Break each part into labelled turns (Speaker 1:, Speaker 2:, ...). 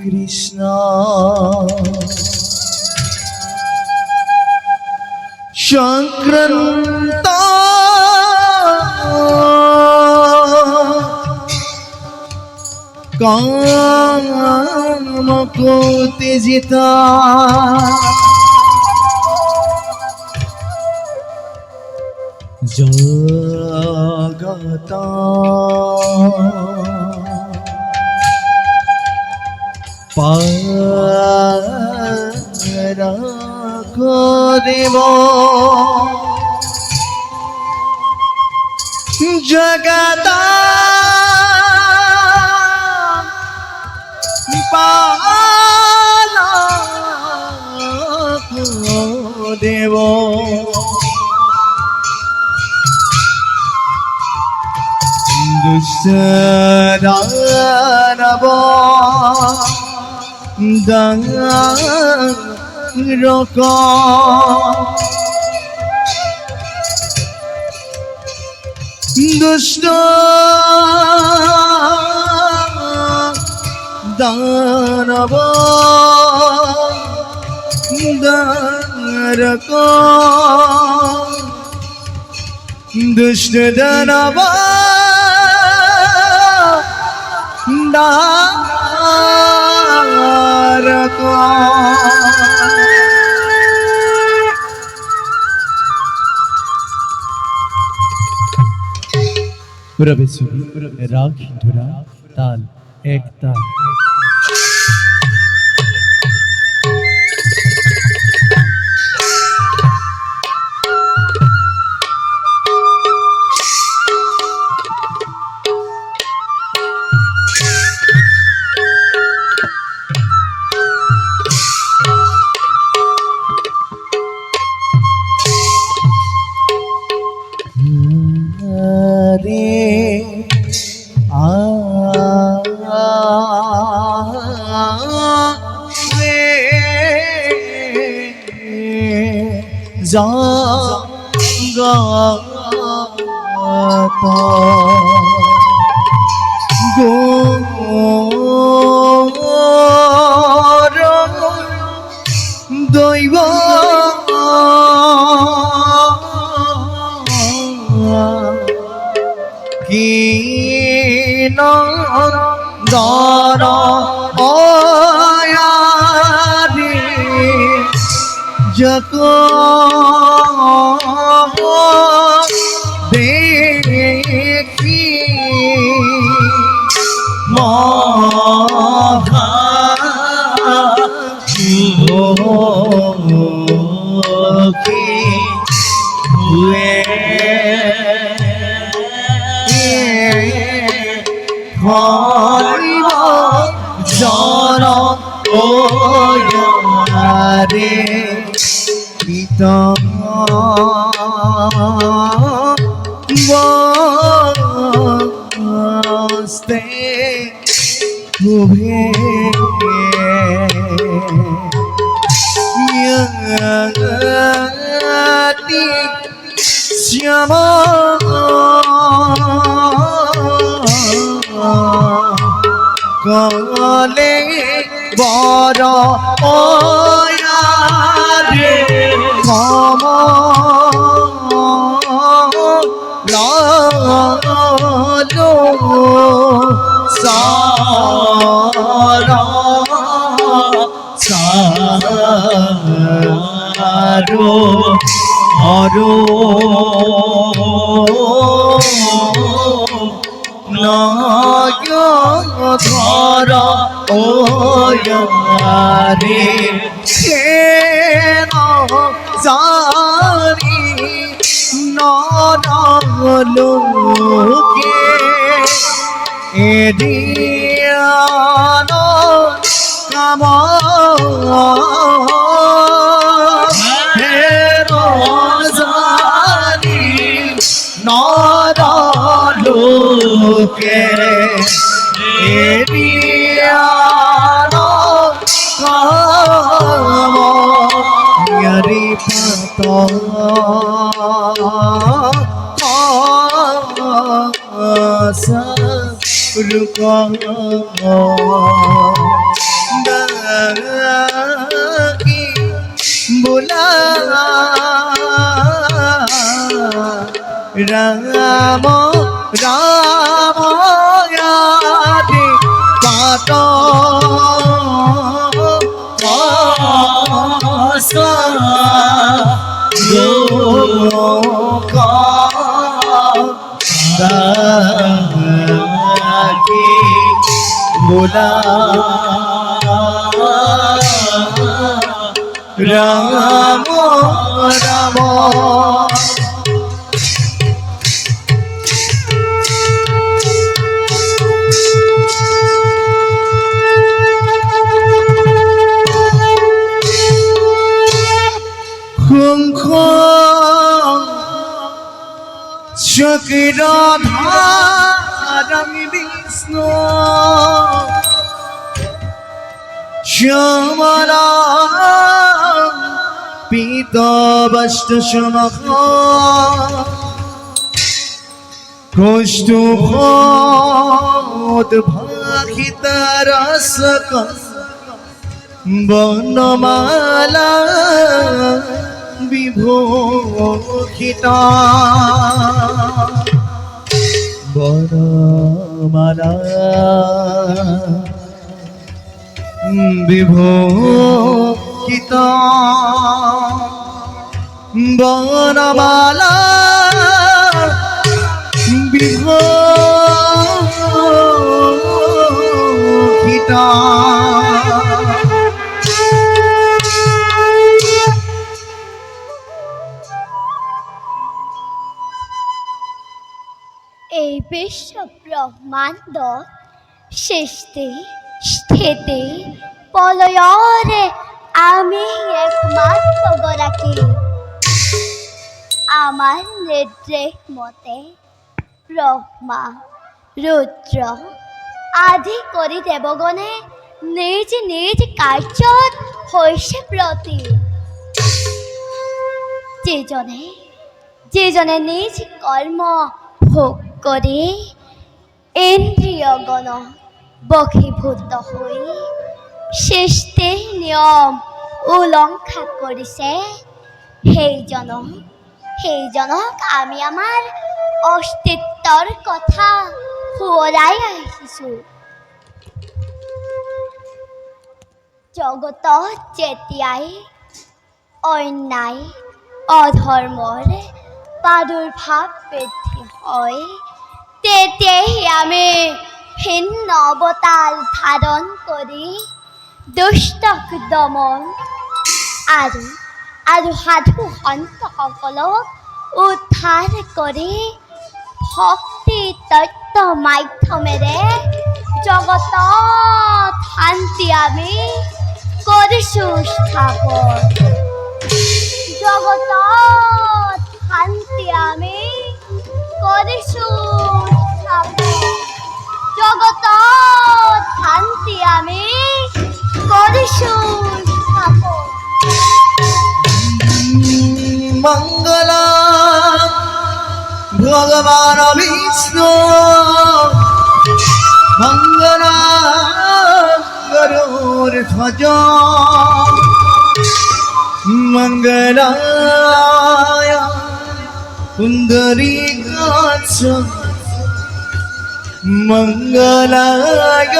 Speaker 1: কৃষ্ণ সংক্রান্ত কাম কোতিজিতা জগত পার করিব জগত পার দেব দুষ্ট দানব দানরক দুষ্ট দানব দানরক দুষ্ট দানব দানরক
Speaker 2: রবে ছবি রাগ ধরা তাল এক তাল
Speaker 1: জগত গোর দৈব কিন দর অয়ারি যক দেখি হুয়ে হরিব জন ওয়ারে পিতম বস্তে উভে য়তি শ্যাম কলে বড় ওয়ারে কম লালো সারা সারো হরো নয় ধর ওয়ারে কেন জানি নরলোকে এরিয়ান কাম জানি নরলোকে এরিয়ান কাম ইয়ারি পাত রুক রাম রাম আদি পাত बोला राम राम চক্রধারং বিষ্ণু শ্যামলা পীতবষ্টসমখ কৌষ্টুভোদ্ভাসিতরসক বনমালা বিভূষিতা বনমালা বিভূষিতা বনমালা বিভূষিতা
Speaker 3: এই বিশ্ব ব্রহ্মাণ্ড সৃষ্টি স্থিতি প্রলয়ৰে আমি একমাত্ৰ গৰাকী। আমাৰ নিৰ্দেশ মতে ব্ৰহ্মা ৰুদ্ৰ আদি কৰি দেৱগণে নিজ নিজ কাৰ্যত হৈছে ব্ৰতী। যিজনে নিজ কৰ্ম ভোগ কৰি ইন্দ্ৰিয়গণ বশীভূত হৈ সৃষ্টিৰ নিয়ম উলংঘা কৰিছে, সেইজনক আমি আমাৰ অস্তিত্বৰ কথা সোঁৱৰাই আহিছোঁ। জগতত যেতিয়াই অন্যায় অধৰ্মৰ প্ৰাদুৰ্ভাৱ বৃদ্ধি হয়, তেতিয়াই আমি ভিন্ন অৱতাৰ ধাৰণ কৰি দুষ্টক দমন আৰু সাধু সন্তসকলক উদ্ধাৰ কৰি ভক্তি তত্ত্ব মাধ্যমেৰে জগতত শান্তি আমি কৰিছোঁ স্থাপন। জগতত শান্তি আমি কৰিছোঁ স্থাপন। জগতত শান্তি আমি কৰিছোঁ স্থাপন।
Speaker 1: মঙ্গলা ভগবান বিষ্ণু মঙ্গলা গরুর ধ্বজ মঙ্গলায় পুণ্ডরীকাক্ষ মঙ্গলায়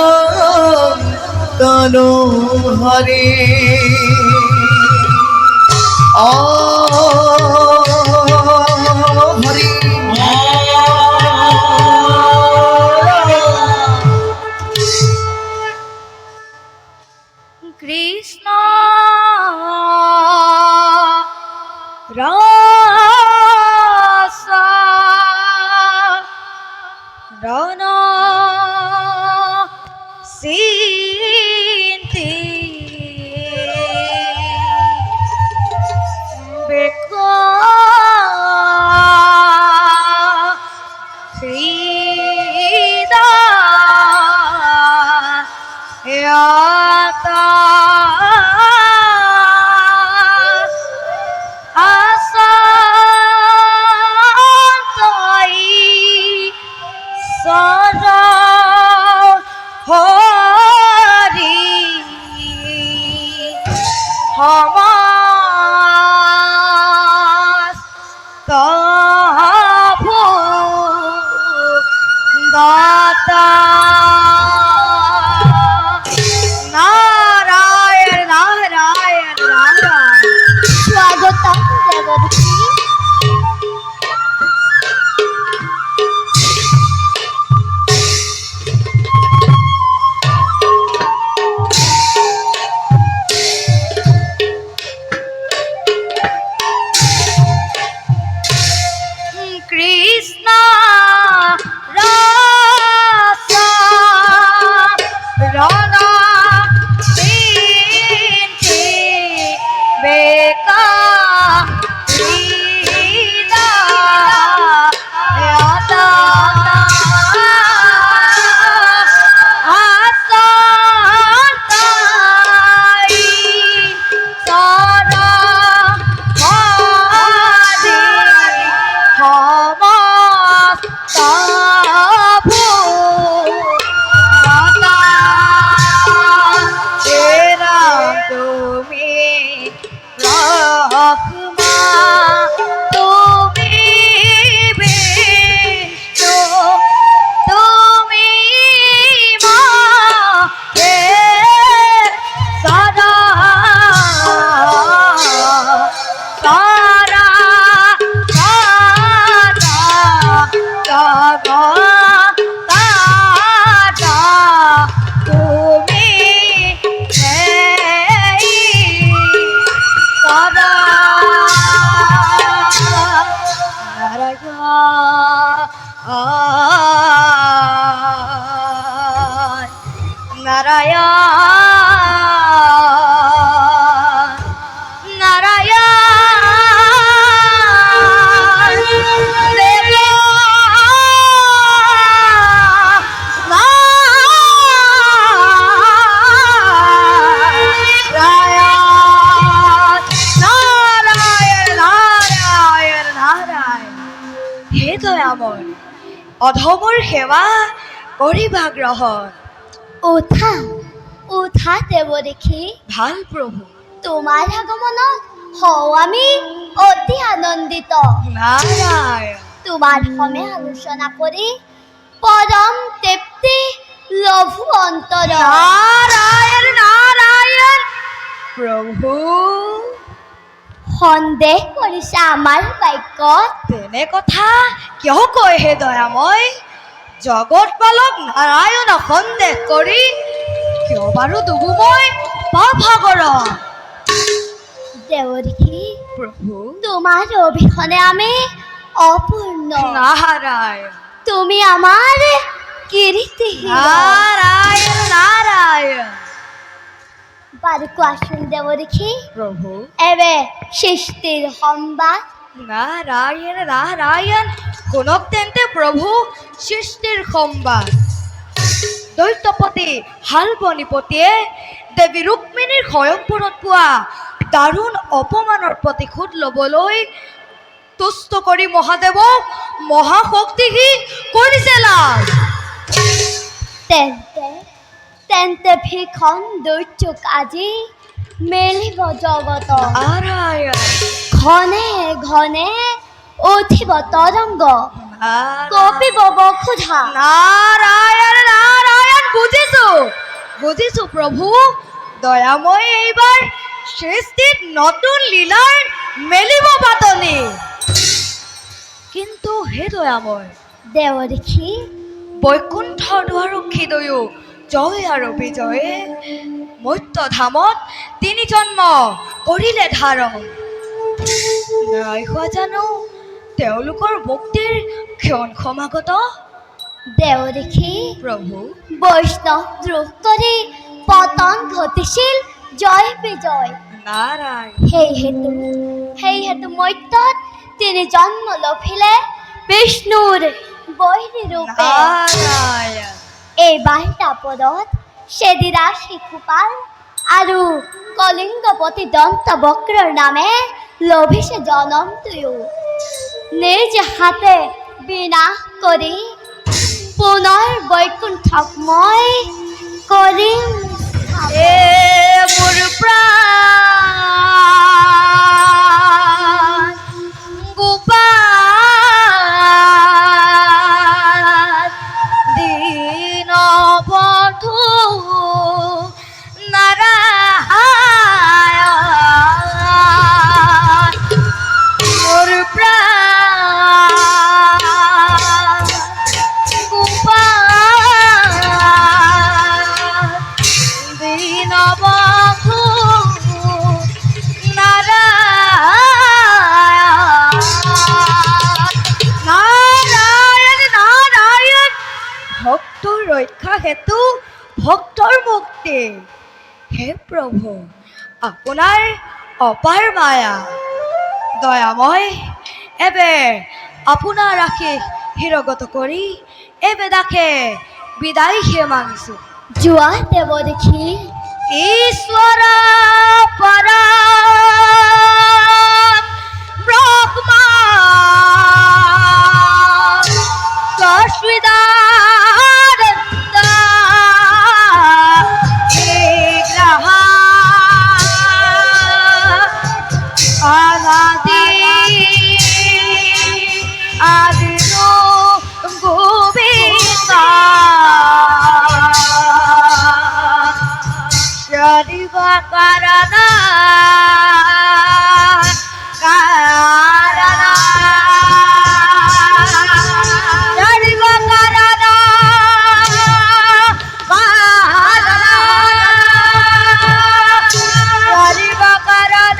Speaker 1: তনোহরে হরি
Speaker 3: কৃষ্ণ রস রণ সিন্তি বেক হৃদা ইয়াতা সমস্ত
Speaker 4: অধমৰ সেৱা কৰিবা গ্ৰহণ।
Speaker 3: উঠা উঠা দেৱদেখী,
Speaker 4: ভাল প্ৰভু।
Speaker 3: তোমাৰ আগমনত হওঁ আমি অতি আনন্দিত।
Speaker 4: নাৰায়ণ
Speaker 3: তোমাৰ সমে আলোচনা কৰি পৰম তৃপ্তি লভু অন্তৰ।
Speaker 4: নাৰায়ণ নাৰায়ণ প্ৰভু।
Speaker 3: সন্দেহ কৰিছে আমাৰ বাক্যত।
Speaker 4: তেনে কথা কিয় কয় হে দয়াময়? জগত পালক নাৰায়ণক সন্দেহ কৰি কিয় বাৰু ডুবো মই পাপসাগৰত?
Speaker 3: দেৱদেখী,
Speaker 4: প্ৰভু
Speaker 3: তোমাৰ অবিহনে আমি অপূৰ্ণ।
Speaker 4: নাৰায়ণ
Speaker 3: তুমি আমাৰ কীৰ্তি।
Speaker 4: নাৰায়ণ নাৰায়ণ
Speaker 3: বাৰু কোৱাচোন দেৱদেখী,
Speaker 4: প্ৰভু।
Speaker 3: এবে সৃষ্টিৰ সম্বাদ।
Speaker 4: নারায়ণ নারায়ণ কোনক তেন্তে প্ৰভু সৃষ্টিৰ সম্বাদ। দৈত্যপতি শালবনিপতিয়ে দেৱী ৰুক্মিণীৰ স্বয়ংবৰত পোৱা দাৰুণ অপমানৰ প্ৰতিশোধ ল'বলৈ তুষ্ট কৰি মহাদেৱক মহাশক্তিহী কৰিছে লাভ।
Speaker 3: তেন্তে তেন্তে ভীষণ দুৰ্যোগ আজি মেলিব জগত।
Speaker 4: নারায়ণ
Speaker 3: ঘনে ঘনে উঠিব তৰংগ, কঁপিব বসুধা।
Speaker 4: নারায়ণ নারায়ণ বুজিছো বুজিছো প্ৰভু। দয়াময় এইবাৰ সৃষ্টিত নতুন লীলাৰ মেলিব পাতনি। কিন্তু হে দয়াময়,
Speaker 3: দেৱদেখী,
Speaker 4: বৈকুণ্ঠৰ দুৱাৰক্ষী দয়ো জয় আৰু বিজয়ে মত্যধামত তিনি জন্ম কৰিলে ধাৰণ। নাই হোৱা জানো তেওঁলোকৰ মুক্তিৰ ক্ষণ সমাগত?
Speaker 3: দেৱদেখী,
Speaker 4: প্ৰভু
Speaker 3: বৈষ্ণৱ দ্ৰোহ কৰি পতন ঘটিছিল জয় বিজয়।
Speaker 4: নাৰায়ণ
Speaker 3: সেইহেতু মত্যত তিনি জন্ম লভিলে বিষ্ণুৰ বৈৰী ৰূপে।
Speaker 4: নাৰায়ণ
Speaker 3: এইবাৰ তাপদত সেদিৰা শিশুপাল আৰু কলিংগপতি দন্ত বক্ৰৰ নামে লভিছে জনম তুয়ো। নিজ হাতে বিনাশ কৰি পুনৰ বৈকুণ্ঠক মই কৰিম।
Speaker 4: এ মোৰ প্ৰাণ গোপাল দীন বন্ধু নারায়ণ মোর প্রাণ গোপাল দীন বন্ধু নারায়ণ নারায়ণ নারায়ণ ভক্তৰ ৰক্ষা হেতু ভক্তৰ মুক্তি। হে প্ৰভু আপোনাৰ অপাৰ মায়া দয়াময়, এবে আপোনাৰ আশীষ হিৰগত কৰি এবে দাখে বিদায় হে মাগিছো।
Speaker 3: যোৱা দেৱদেখী,
Speaker 4: ঈশ্বৰ পৰম ব্ৰহ্মা সচ্চিদানন্দ বিগ্ৰহ অনাদি আদিনো গোবিন্দ শরিব কারণ কারণ শরিব কারণ কারণ শরিব কারণ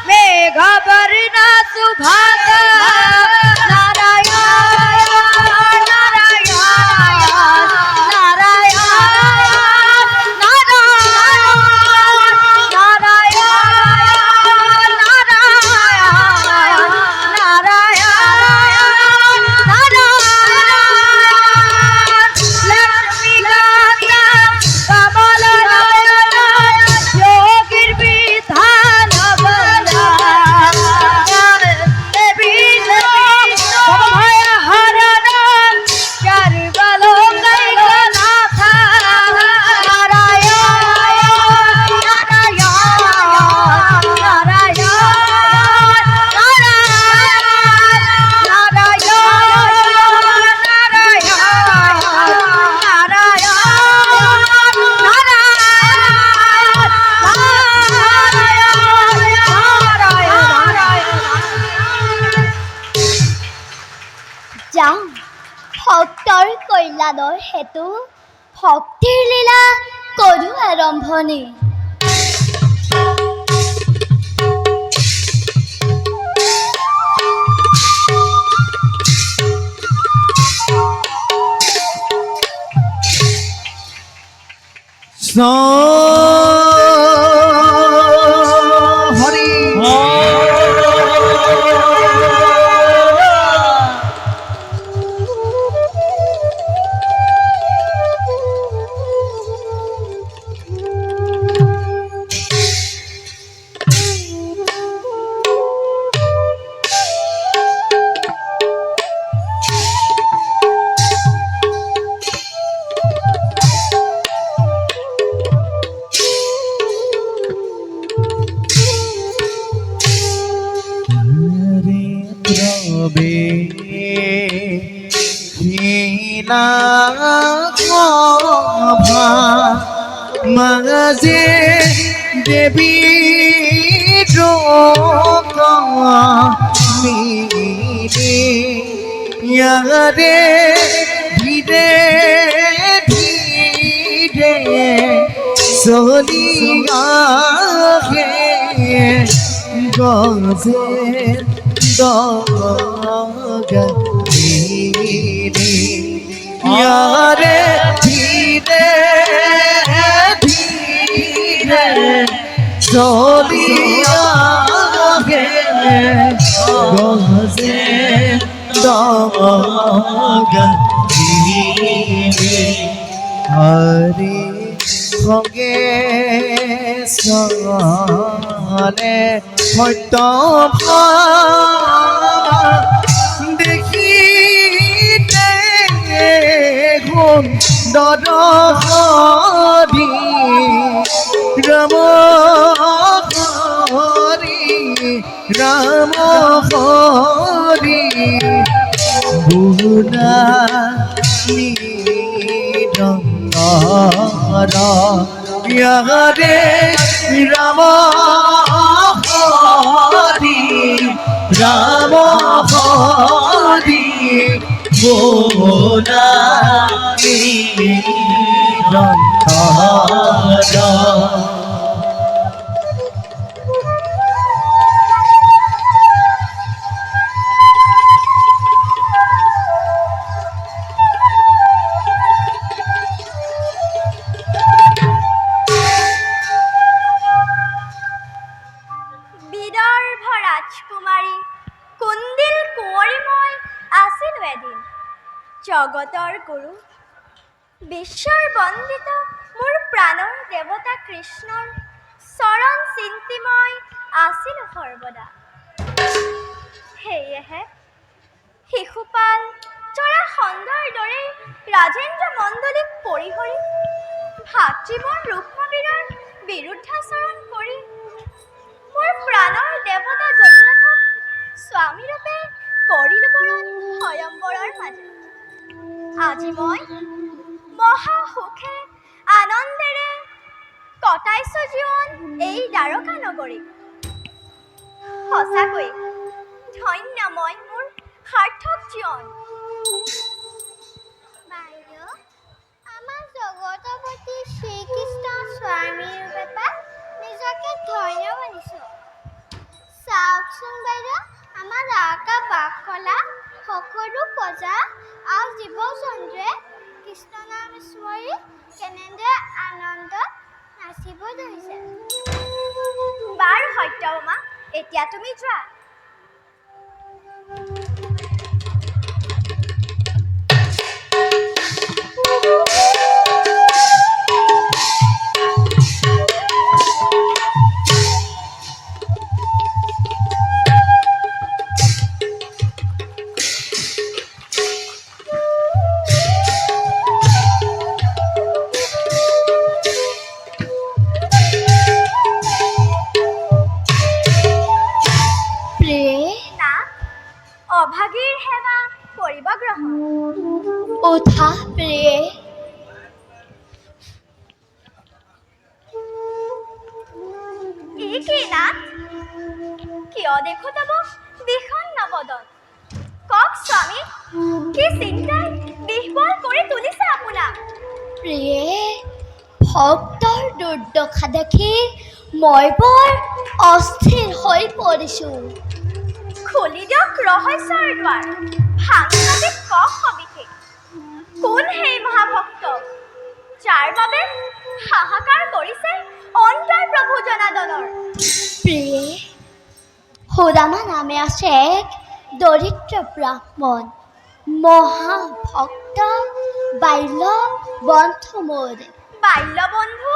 Speaker 4: মেঘবর্ণা সুভাগ নারায়ণ নারায়ণ
Speaker 3: কল্যাণৰ হেতু ভক্তিৰ লীলা কৰো আৰম্ভণি।
Speaker 1: হরি রবে লীলা সভা মাঝে দেবী মিলে ইয়ারে ধীরে ধীরে চলিয়া গজে यारे धीरे धीरे चलिया गे गजे हरि संगे सने सत्य দেখি গুণ দরহরি রাম হরি রাম হরি বুনা নিরঙ্গর ইয়ারে রাম হরি রাম হরি বোনা
Speaker 3: বিদৰ্ভ ৰাজকুমাৰী কুন্দিল কুঁৱৰী মই আছিলো এদিন জগতৰ গুৰু বিশ্বৰ বন্দিত মোৰ প্ৰাণৰ দেৱতা কৃষ্ণৰ চৰণ চিন্তি মই আছিলো সৰ্বদা। সেয়েহে শিশুপাল জৰা খণ্ডৰ দৰে ৰাজেন্দ্ৰ মণ্ডলীক পৰিহৰি ভাতৃবৰ ৰুক্মবীৰৰ বিৰুদ্ধাচৰণ কৰি মোৰ প্ৰাণৰ দেৱতা যদুনাথক স্বামীৰূপে কৰিলো বৰণ স্বয়ম্বৰৰ মাজত। আজি মই মহা সুখে আনন্দেৰে কটাইছো জীৱন এই দ্বাৰকা নগৰী। সঁচাকৈ ধন্য মই মোৰ সাৰ্থক জীৱন। বাইদেউ, আমাৰ জগতপতি শ্ৰীকৃষ্ণ স্বামীৰ ৰূপে নিজকে ধন্য মানিছো। চাওকচোন বাইদেউ, আমাৰ আকা বাকলা সকলো প্ৰজা আৰু জীৱ জন্তুৱে কৃষ্ণ নাম স্মৰি কেনেদৰে আনন্দত নাচিব ধৰিছে। বাৰু সত্যভামা, এতিয়া তুমি যোৱা। অভাগীৰ সেৱা কৰিব গ্ৰহণ। উঠা প্ৰিয়ে। কি নাথ, কিয় দেখো তব বিষণ্ণ বদন? কওকচোন স্বামী, কি চিন্তাই বিহ্বল কৰি তুলিছে আপোনাক?
Speaker 4: প্ৰিয়ে, ভক্তৰ দুৰ্দশা দেখি মই বৰ অস্থিৰ হৈ পৰিছোঁ।
Speaker 3: খুলি দিয়ক ৰহস্যৰ দ্বাৰ, সাংঘাতিক কওক সবিশেষ। কোন সেই মহাভক্ত, যাৰ বাবে হাহাকাৰ কৰিছে অন্তৰ প্ৰভু জনাৰ্দনৰ?
Speaker 4: প্ৰিয়ে, সুদামা নামে আছে এক দৰিদ্ৰ ব্ৰাহ্মণ, মহাভক্ত, বাল্য বন্ধু মোৰ।
Speaker 3: বাল্য বন্ধু?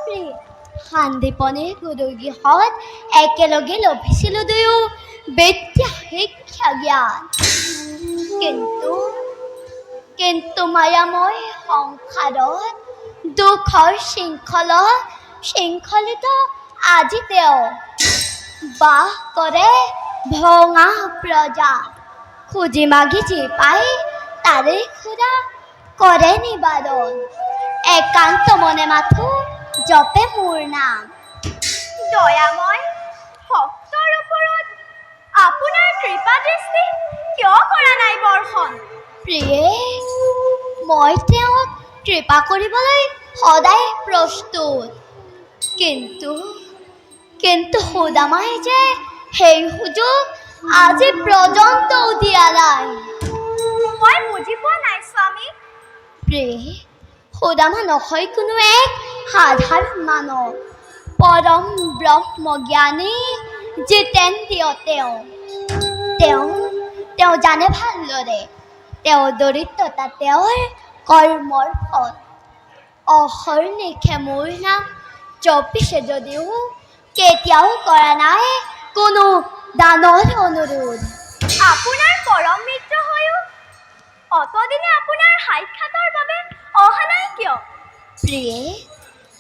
Speaker 4: প্ৰিয়ে, শান্তিপনীৰ গুৰুগৃহত একেলগে লভিছিলোঁ দুয়ো বিদ্যা শিক্ষা জ্ঞান। কিন্তু মায়াময় সংসাৰত দুখৰ শৃংখলিত আজি তেওঁ বাস কৰে ভঙা প্ৰজা। খুজি মাগি যি পাই তাৰে খুৰা কৰে নিবাৰণ, একান্ত মনে মাথো জপে মোৰ নাম।
Speaker 3: দয়াময় ভক্তৰ ওপৰত আপোনাৰ কৃপা দৃষ্টি কিয় কৰা নাই বৰ্ষণ?
Speaker 4: প্ৰিয়ে, মই তেওঁক কৃপা কৰিবলৈ সদায় প্ৰস্তুত, কিন্তু সুদামাই যে সেই সুযোগ আজি পৰ্যন্তও দিয়া নাই।
Speaker 3: মই বুজি পোৱা নাই স্বামী।
Speaker 4: প্ৰিয়ে, সুদামা নহয় কোনো এক সাধাৰণ মানৱ, পৰম ব্ৰহ্মজ্ঞানী জিতেন্দ্ৰিয়। তেওঁ জানে ভালদৰে তেওঁৰ দৰিদ্ৰতা তেওঁৰ কৰ্মৰ ফল। অহৰ্নিশে মোৰ নাম জপিছে যদিও কেতিয়াও কৰা নাই কোনো দানৰ অনুৰোধ।
Speaker 3: আপোনাৰ পৰম মিত্ৰ হৈও অতদিনে আপোনাৰ সাক্ষাতৰ বাবে অহা নাই কিয়?
Speaker 4: প্ৰিয়ে,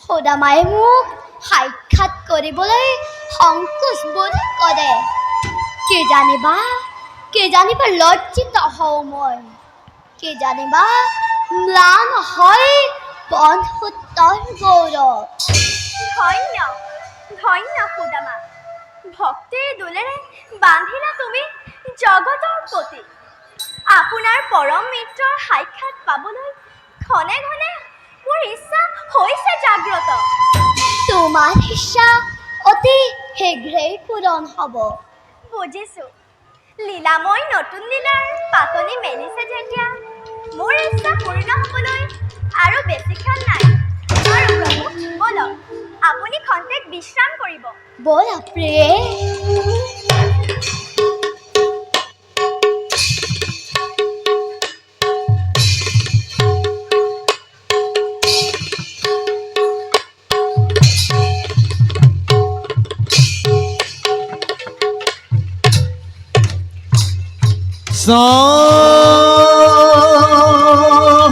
Speaker 4: সুদামাই মোক সাক্ষাৎ কৰিবলৈ সংকোচ বোধ কৰে। কি জানিবা লজ্জিত হওঁ মই, কি জানিবা ম্লান হয় বন্ধুত্বৰ গৌৰৱ।
Speaker 3: ধন্য সুদামা, ভক্তিৰ দোলেৰে বান্ধিলা তুমি জগতৰ পতি। আপোনাৰ পৰম মিত্ৰৰ সাক্ষাৎ পাবলৈ ঘনে ঘনে মোৰ ইচ্ছা হৈছে জাগ্ৰত।
Speaker 4: তোমাৰ ইচ্ছা অতি শীঘ্ৰেই পূৰণ হ'ব।
Speaker 3: বুজিছোঁ, লীলাময় নতুন লীলাৰ পাতনি মেলিছে যেতিয়া মোৰ ইচ্ছা পূৰ্ণ হ'বলৈ আৰু বেছিক্ষণ নাই। আৰু প্ৰভু বলক, আপুনি খন্তেক বিশ্ৰাম কৰিব।
Speaker 4: ব'লা প্ৰিয়ে।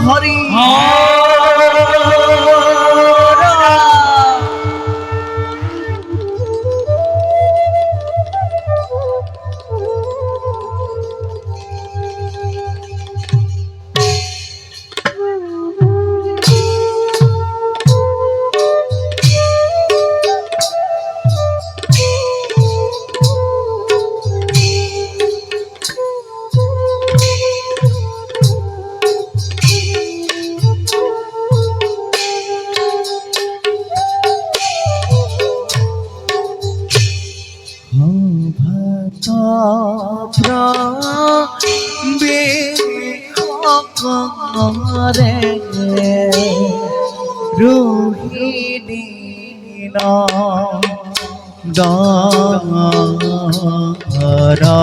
Speaker 1: হরি রোহিণী দারা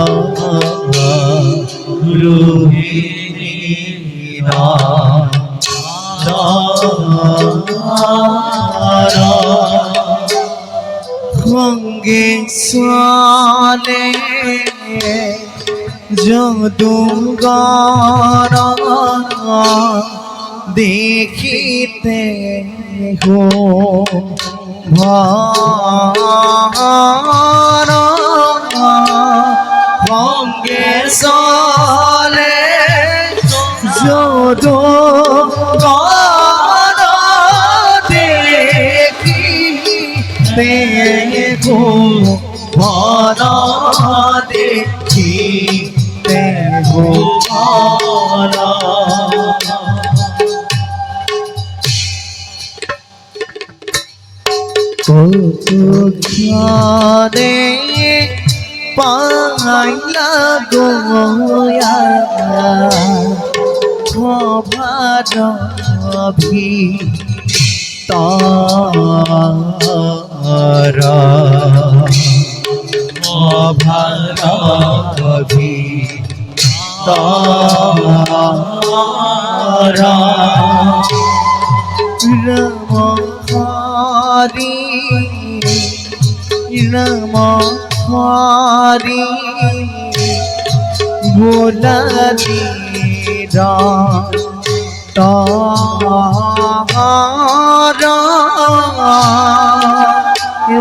Speaker 1: রোহিণী দারা সঙ্গে চলে যদুঙ্গর দেখিতে গো ভার সঙ্গে চলে যদুঙ্গর দেখিতে গো ভার দেখিতে নেহুমারা কত জ্ঞানে পাইলা গোয়া খভারভি তারা খভারভি তারা রমহারি রমহারি ভোলাদিরা তাহারা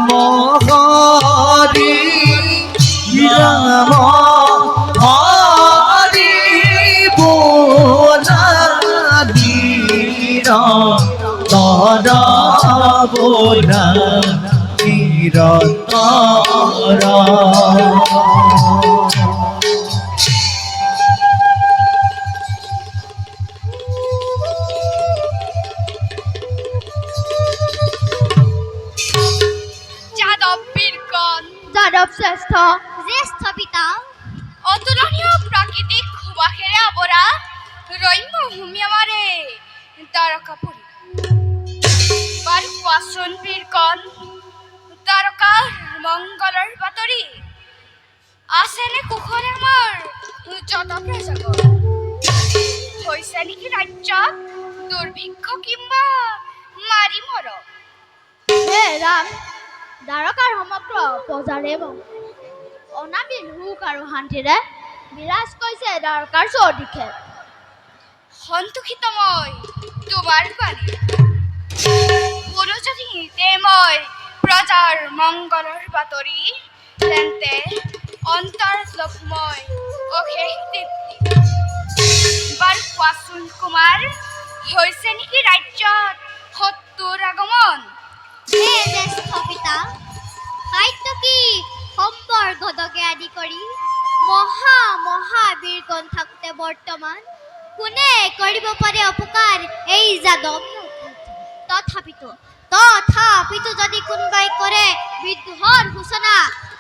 Speaker 1: মহারি রমহারি ভোলাদিরা তারা বোলা তারা
Speaker 3: যাদৱ শ্ৰেষ্ঠ জ্যেষ্ঠ পিতা
Speaker 5: অতুলনীয় প্ৰাকৃতিক সুবাসেৰে আৱৰা ৰম্য ভূমি আমাৰে তাৰকাপুৰী বাৰু কোৱাচোন বীৰকণ তাৰকাৰ মংগলৰ বাতৰি আছেনে কুশলে আমাৰ জনপ্ৰিয় জগত হৈছে নেকি ৰাজ্যত দুৰ্ভিক্ষ কিম্বা মাৰি মৰ
Speaker 3: হে ৰাম দ্বাৰকাৰ সমগ্ৰ প্ৰজাৰে অনাবিল সুখ আৰু শান্তিৰে বিৰাজ কৰিছে দ্বাৰকাৰ চৌদিশে
Speaker 5: সন্তোষিত মই তোমাৰ বাণী কোনো যদি নিতে মই প্ৰজাৰ মংগলৰ বাতৰি তেন্তে অন্তৰত লগ মই অশেষ তৃপ্তি বাৰু কোৱাচোন কুমাৰ হৈছে নেকি ৰাজ্যত শত্ৰুৰ আগমন
Speaker 3: হে জ্যেষ্ঠ পিতা সাত্যকী সম্পৰ্ককে আদি কৰি মহাবীৰগণ থাকোঁতে বৰ্তমান কোনে কৰিব পাৰে অপকাৰ এই যাদৱ তথাপিতো যদি কোনোবাই কৰে বিদ্ৰোহৰ সূচনা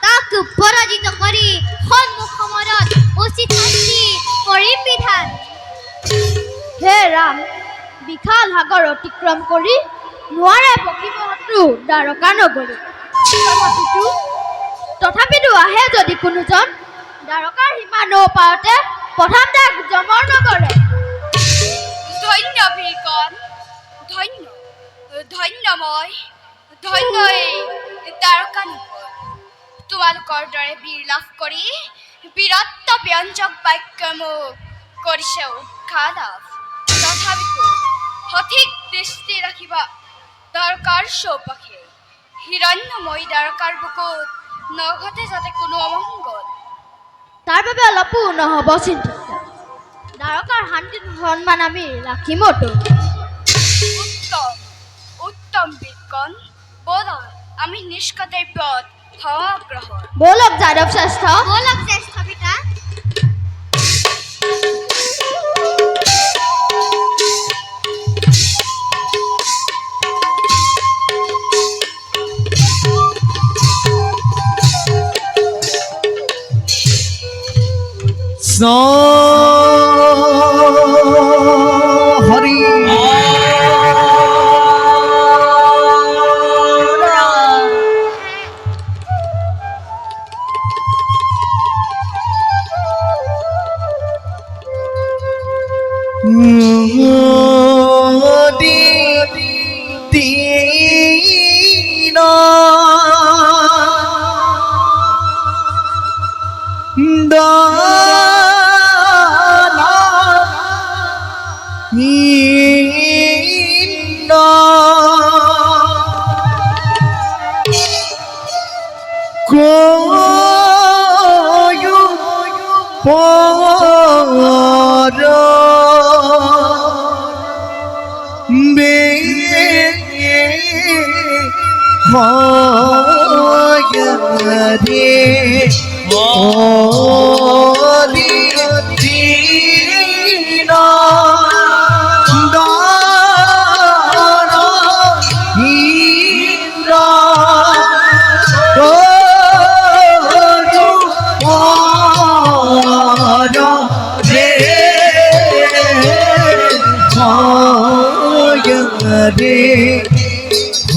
Speaker 3: তাক পৰাজিত কৰি সন্মুখ সমৰত উচিত শাস্তি কৰিম বিধান হে ৰাম বিশাল সাগৰ অতিক্ৰম কৰি নোৱাৰে পক্ষিম শত্ৰু দ্বাৰকা নগৰী তথাপিতো আহে যদি কোনোজন দ্বাৰকাৰ সীমা নৌপাৰতে প্ৰথম তাক জমৰ নগৰে
Speaker 5: ধন্য বীৰকণ ধন্য ধন্য মই ধন্য এই দ্বাৰকা নগৰ তোমালোকৰ দৰে বীৰ লাভ কৰি বীৰত্ব ব্যঞ্জক বাক্য মোক কৰিছে উৎসাহ লাভ তথাপিতো সঠিক দৃষ্টি ৰাখিবা দ্বাৰকাৰ চৌপাশে হিৰণ্যময়ী দ্বাৰকাৰ বুকুত নঘটে যাতে কোনো অমংগল
Speaker 3: তাৰ বাবে অলপো নহ'ব চিন্তিত দ্বাৰকাৰ শান্তিৰ সন্মান আমি ৰাখিম
Speaker 5: উত্তম উত্তম বীৰকণ ব'লা আমি নিষ্কৰ্তব্যত অগ্ৰসৰ
Speaker 3: ব'লক যাদৱ শ্ৰেষ্ঠ ব'লক জ্যেষ্ঠ পিতা
Speaker 1: হরি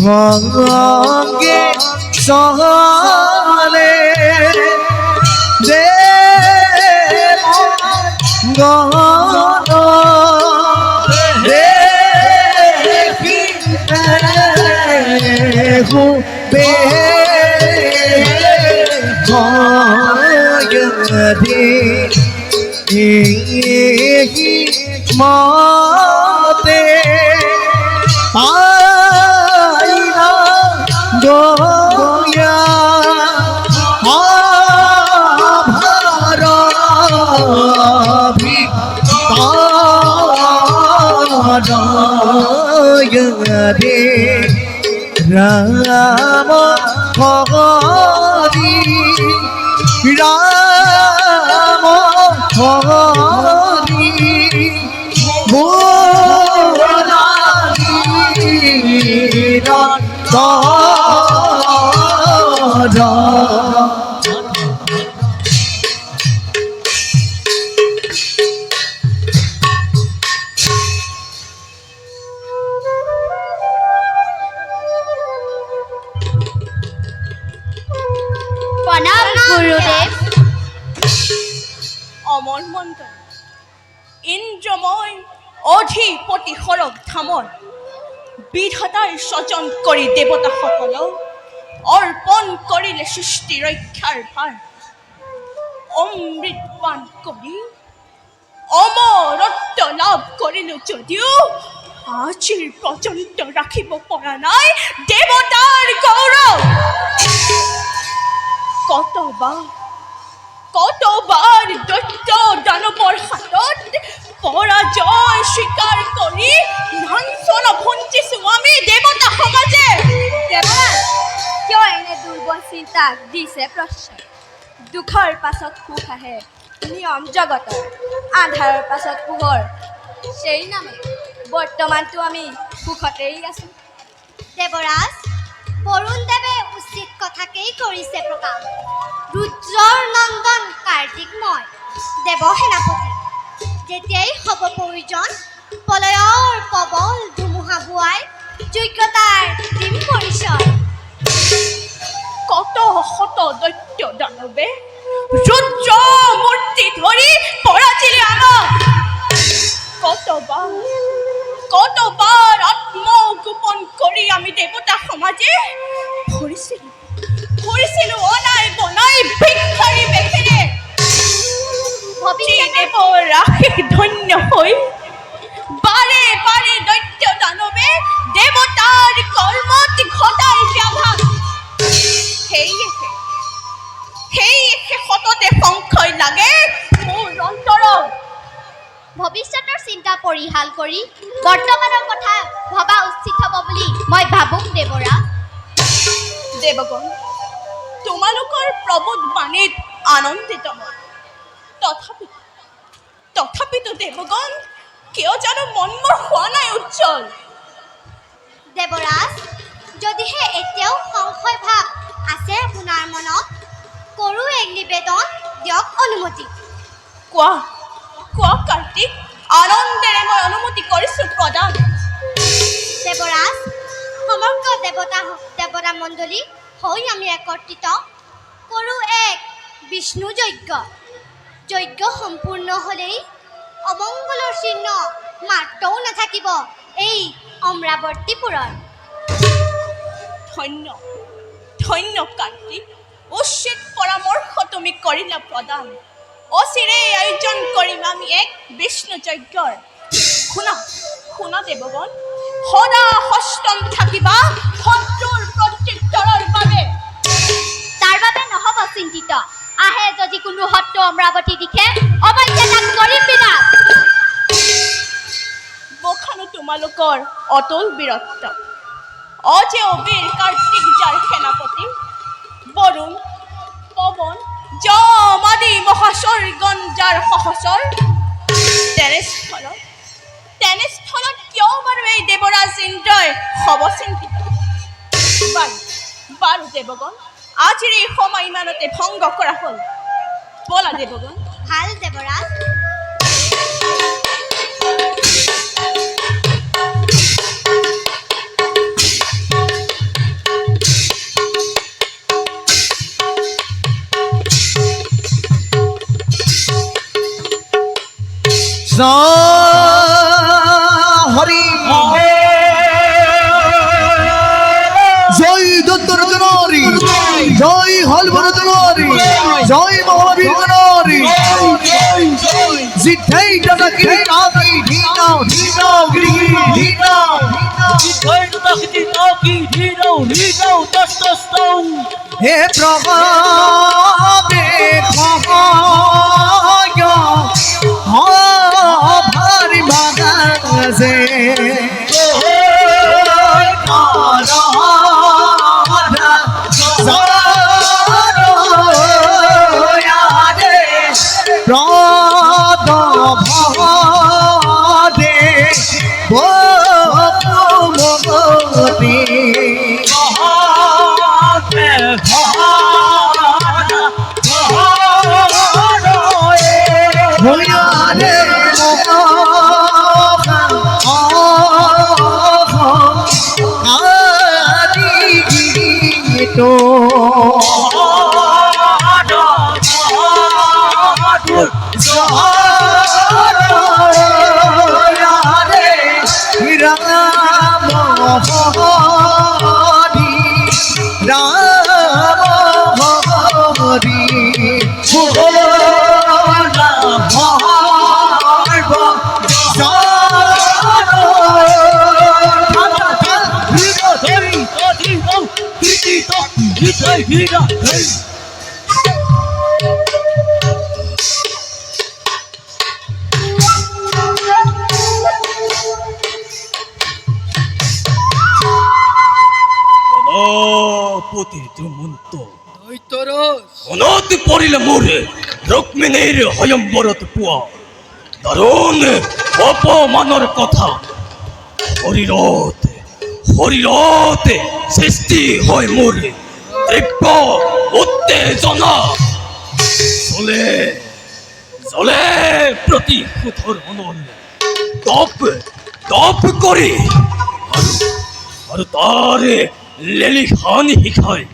Speaker 1: ভঙ্গে সহলে গণ বে মাতে আইনা গয়া ভারভি রে রাম হরি রাম হরি
Speaker 3: প্ৰণাম গুৰুদেৱ।
Speaker 5: অমল মণ্ডল ইন্দ্ৰময় অধিপতি সৰগ ধামৰ বিধাতাৰ স্বজন কৰি দেৱতাসকলক অৰ্পণ কৰিলে সৃষ্টি ৰক্ষাৰ ভাৰ। অমৃত পান কৰি অমৰত্ব লাভ কৰিলো যদিও আজিৰ পৰ্যন্ত ৰাখিব পৰা নাই দেৱতাৰ গৌৰৱ। কতবাৰ দৈত্য দানৱৰ হাতত পৰাজয় স্বীকাৰ কৰি লাঞ্ছনা ভুঞ্জিছো আমি দেৱতা সমাজে।
Speaker 3: দেৱৰাজ, কিয় এনে দুৰ্বল চিন্তা দিছে প্ৰশ্ৰয়? দুখৰ পাছত সুখ আহে নিয়ম জগতৰ, আন্ধাৰৰ পাছত পোহৰ, সেই নামে বৰ্তমানটো আমি সুখতেই আছো। দেৱৰাজ, বৰুণ দেৱে উচিত কথাকেই কৰিছে প্ৰকাশ। ৰুদ্ৰৰ নন্দন কাৰ্তিকময় দেৱ সেনাপতি যেতিয়াই হ'ব প্ৰয়োজন প্ৰলয়ৰ প্ৰবল ধুমুহা বোৱাই যোগ্যতাৰ দিম পৰিচয়।
Speaker 5: কত শত দৈত্য দানৱে ৰুদ্ৰ মূৰ্তি ধৰি পৰাজিলে আমাক। কতবাৰ আত্মগোপন কৰি আমি দেৱতা সমাজে ফুৰিছিলো অনাই বনাই ভিক্ষাৰী বেশেৰে। দেৱ ৰাশি ধন্য হৈ বাৰে বাৰে দৈত্য দানৱে দেৱতাৰ কৰ্মত ঘটাইছে আঘাত। সেয়েহে সততে সংশয় লাগে মোৰ অন্তৰত।
Speaker 3: ভৱিষ্যতৰ চিন্তা পৰিহাল কৰি বৰ্তমানৰ কথা ভবা উচিত হ'ব বুলি মই ভাবোঁ দেৱৰাজ।
Speaker 5: দেৱগণ, তোমালোকৰ প্ৰবোধ বাণীত আনন্দিত মই। তথাপিতো দেৱগণ, কিয় জানো মন মোৰ হোৱা নাই উজ্জ্বল।
Speaker 3: দেৱৰাজ, যদিহে এতিয়াও সংশয় ভাৱ আছে আপোনাৰ মনত, কৰোঁ এক নিবেদন, দিয়ক অনুমতি।
Speaker 5: কোৱা কাৰ্তিক, আনন্দেৰে মই অনুমতি কৰিছোঁ প্ৰদান।
Speaker 3: দেৱৰাজ, সমগ্ৰ দেৱতা মণ্ডলী হৈ আমি একত্ৰিত কৰোঁ এক বিষ্ণু যজ্ঞ। যজ্ঞ সম্পূৰ্ণ হ'লেই অমংগলৰ চিহ্ন মাত্ৰও নাথাকিব এই অমৰাৱতীপুৰৰ।
Speaker 5: ধন্য কাৰ্তিক, উচিত পৰামৰ্শ তুমি কৰিলা প্ৰদান। অচিৰেই আয়োজন কৰিম আমি এক বিষ্ণু যজ্ঞৰ। শুনা দেৱগণ, সদা সষ্টম থাকিবা শত্ৰুৰ প্ৰত্যুত্তৰৰ বাবে।
Speaker 3: তাৰ বাবে নহ'ব চিন্তিত, আহে যদি কোনো শত্ৰু অমৰাৱতী দিশে অৱশ্যে তাক কৰিম বিনাশ।
Speaker 5: বখানো তোমালোকৰ অতুল বীৰত্ব। অজে অবীৰ কাৰ্তিক যাৰ সেনাপতি, বৰুণ পৱন যম আদি মহাস্বৰ্গণ যাৰ সহচৰ, তেনেস্থলত কিয় বাৰু এই দেৱৰাজ ইন্দ্ৰই হ'ব চিন্তিত? বাৰু দেৱগণ, আজিৰ এই সময় ইমানতে ভংগ কৰা হ'ল। বলা দেৱগণ।
Speaker 3: ভাল দেৱৰাজ।
Speaker 1: কৃষ্ণ হরি জয় দত্তর জনরি জয় হলবর জনরি জয় মহাবীর জনরি জিঠাই দাদা কি নাকি ঢিনাও ঢিনাও গিরি ঢিনাও হে প্রভা ভারি বাগাছে
Speaker 6: অনতি পড়িলে মোরে রুক্মিণীর হয়ম্বরত পুয়া দারুণ অপমানর কথা হরিরতে সৃষ্টি হয় মোরে তীব্র উত্তেজনা চলে প্রতিশোধর অনল তপ করে আর তারে লেলিহান শিখায়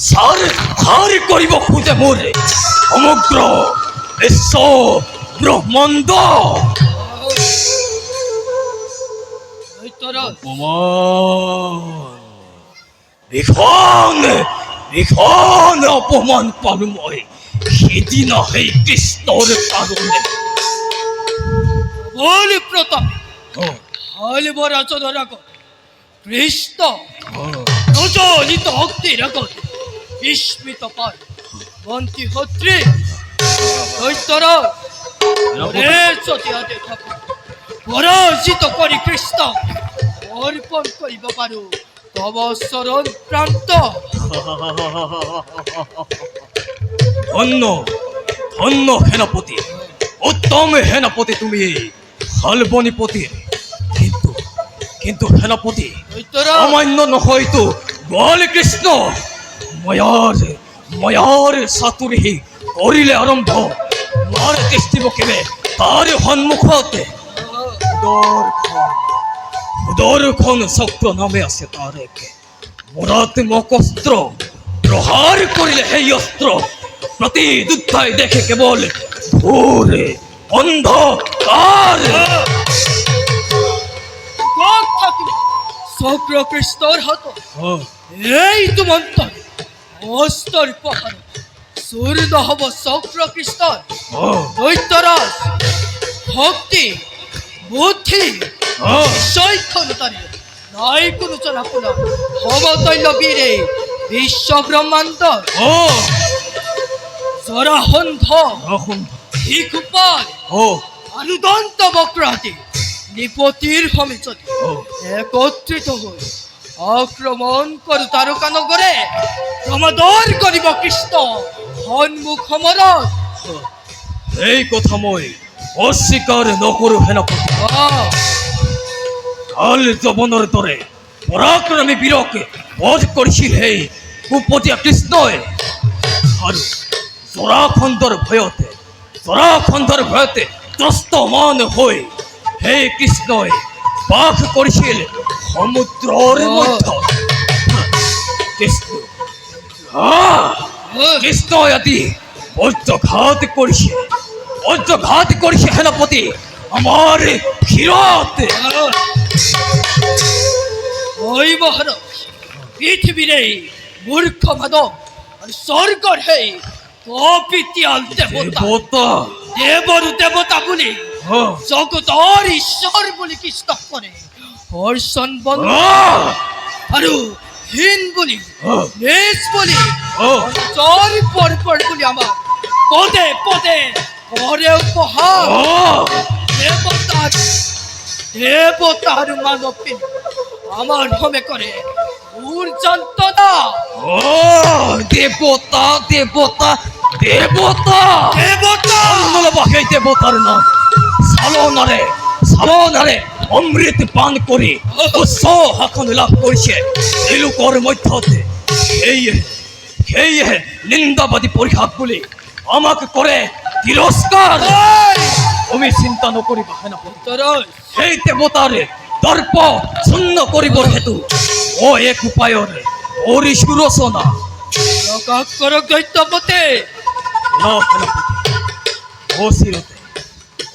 Speaker 6: সার করিব খুঁজে মোরে সমগ্র বিশ্ব ব্রহ্মাণ্ড ভীষণ অপমান পালো মই সেদিন সেই কৃষ্ণৰ কারণে
Speaker 7: বলি প্রতাপ হল বরাচনের আগত কৃষ্ণ প্রজ্বলিত অগ্নির আগত বিস্মিত পায় মন্ত্রী হত্রী দৈত্যরা চটিয়াতে থাকে পরাজিত করি কৃষ্ণ অর্পণ করিব পারো তব শরণ প্রান্ত
Speaker 6: ধন্য সেনাপতি উত্তম সেনাপতি তুমি হালবনিপতির কিন্তু সেনাপতি সামান্য নহয়তো বলি কৃষ্ণ ময়ার চাতুৰি কৰিলে আৰম্ভ মাৰ দৃষ্টিব কেনে তাৰ সন্মুখতে সুদৰ্শন চক্ৰ নামে আছে তাৰ একে মৰাত্মক অস্ত্ৰ প্ৰহাৰ কৰিলে সেই অস্ত্ৰ প্ৰতি দুটাই দেখে কেৱল ধূৰে অন্ধকাৰ
Speaker 7: চক্র কৃষ্ণর হাত এই তুমন্ত অস্তর পাহাড় চূর্ণ হব চক্র কৃষ্ণর দৈত্যরাজ ভক্তি বুদ্ধি সৈক্ষণতারে নাই কোনো চলাপনা ভবতৈল বীরে বিশ্ব ব্রহ্মাণ্ড জরাহন্ধ হিকুপাল আনুদন্ত বক্রাতি নিপতির সমিচতে একত্রিত হই আক্রমণ করু তারকানগরে প্রমাদর করিব কৃষ্ণ সন্মুখ সমৰত
Speaker 6: এই কথা মই অস্বীকাৰ নকৰো সেনাপতি কাল যবনৰ দৰে পৰাক্ৰমী বীৰকে বধ কৰিছিল সেই কুপতীয়া কৃষ্ণই আৰু জৰাখণ্ডৰ ভয়তে ত্ৰস্তমান হৈ সেই কৃষ্ণই বাস কৰিছিল সমুদ্ৰৰ মধ্যত কৃষ্ণই আদি বজ্ৰঘাত কৰিছে সেনাপতি আমার ক্ষীরত।
Speaker 7: ওই মহারাজ পৃথিবীর এই মূর্খ মানব আর স্বর্গর হে অপিতিয়াল দেবতা
Speaker 6: দেবতা
Speaker 7: দেবর দেবতা বলি
Speaker 6: হ্যাঁ।
Speaker 7: জগতর ঈশ্বর বলি কৃষ্ণ করে হর্ষণ বন্ধ
Speaker 6: আহ!
Speaker 7: আরো হীন বলি
Speaker 6: হ্যাঁ।
Speaker 7: নেস বলি
Speaker 6: হ্যাঁ।
Speaker 7: চর পর বলি আমার পদে পদে পরে উপহার
Speaker 6: আহ!
Speaker 7: দেবতার দেবতার মানবী আমার হোমে করে উর্জন্তনা
Speaker 6: ও দেবতা দেবতা দেবতা
Speaker 7: দেবতা
Speaker 6: বাকি দেবতার নাম সালনারে সালনারে অমৃত পান করে উৎস হাখন লাভ করেছে এই লোকের মধ্যে খেয়ে নিন্দাবাদী পরিহাস বলে আমাকে করে তিরস্কার। তুমি চিন্তা নকরিবা হেনা সেই দেবতারে দর্প শূন্য করিবৰ হেতু ও এক উপায়রে ওরি সুরসনা
Speaker 7: প্রকাশ করো দৈত্যপতে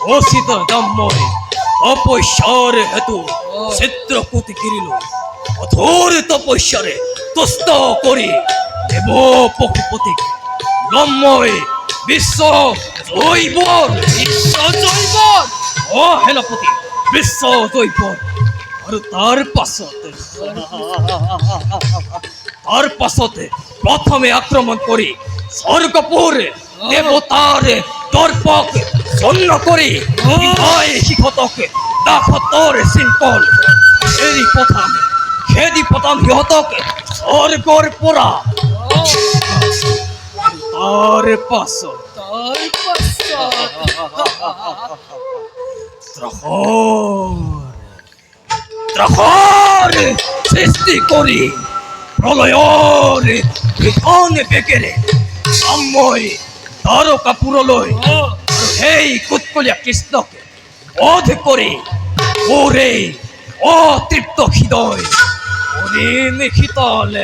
Speaker 6: অসিত দম্মরে অপৈশ্বর হেতু চিত্রকূতি গিরিল কঠোর তপস্যারে তুষ্ট করি দেব পশুপতিক লম্ময় বিশ্ব জৈবর
Speaker 7: বিশ্ব জৈব
Speaker 6: ও হেনপতি বিশ্ব জৈবর আৰু তাৰ পাছতে প্ৰথমে আক্ৰমণ কৰি স্বৰ্গপুৰ দেৱতাৰ দৰ্পক ছন্ন কৰি সিহঁতক দাসতৰ চিম্পল খেদি পঠাম সিহঁতক স্বৰ্গৰ পৰা। তাৰ পাছত
Speaker 7: তার পশ্চাৎ
Speaker 6: ত্রাহর সৃষ্টি করি প্রলয়র বিধান বেগেরে সাম্যই দ্বারকাপুরলৈ সেই কুৎকলীয়া কৃষ্ণকে বধ করে ওরে অতৃপ্ত হৃদয় অরিম শীতল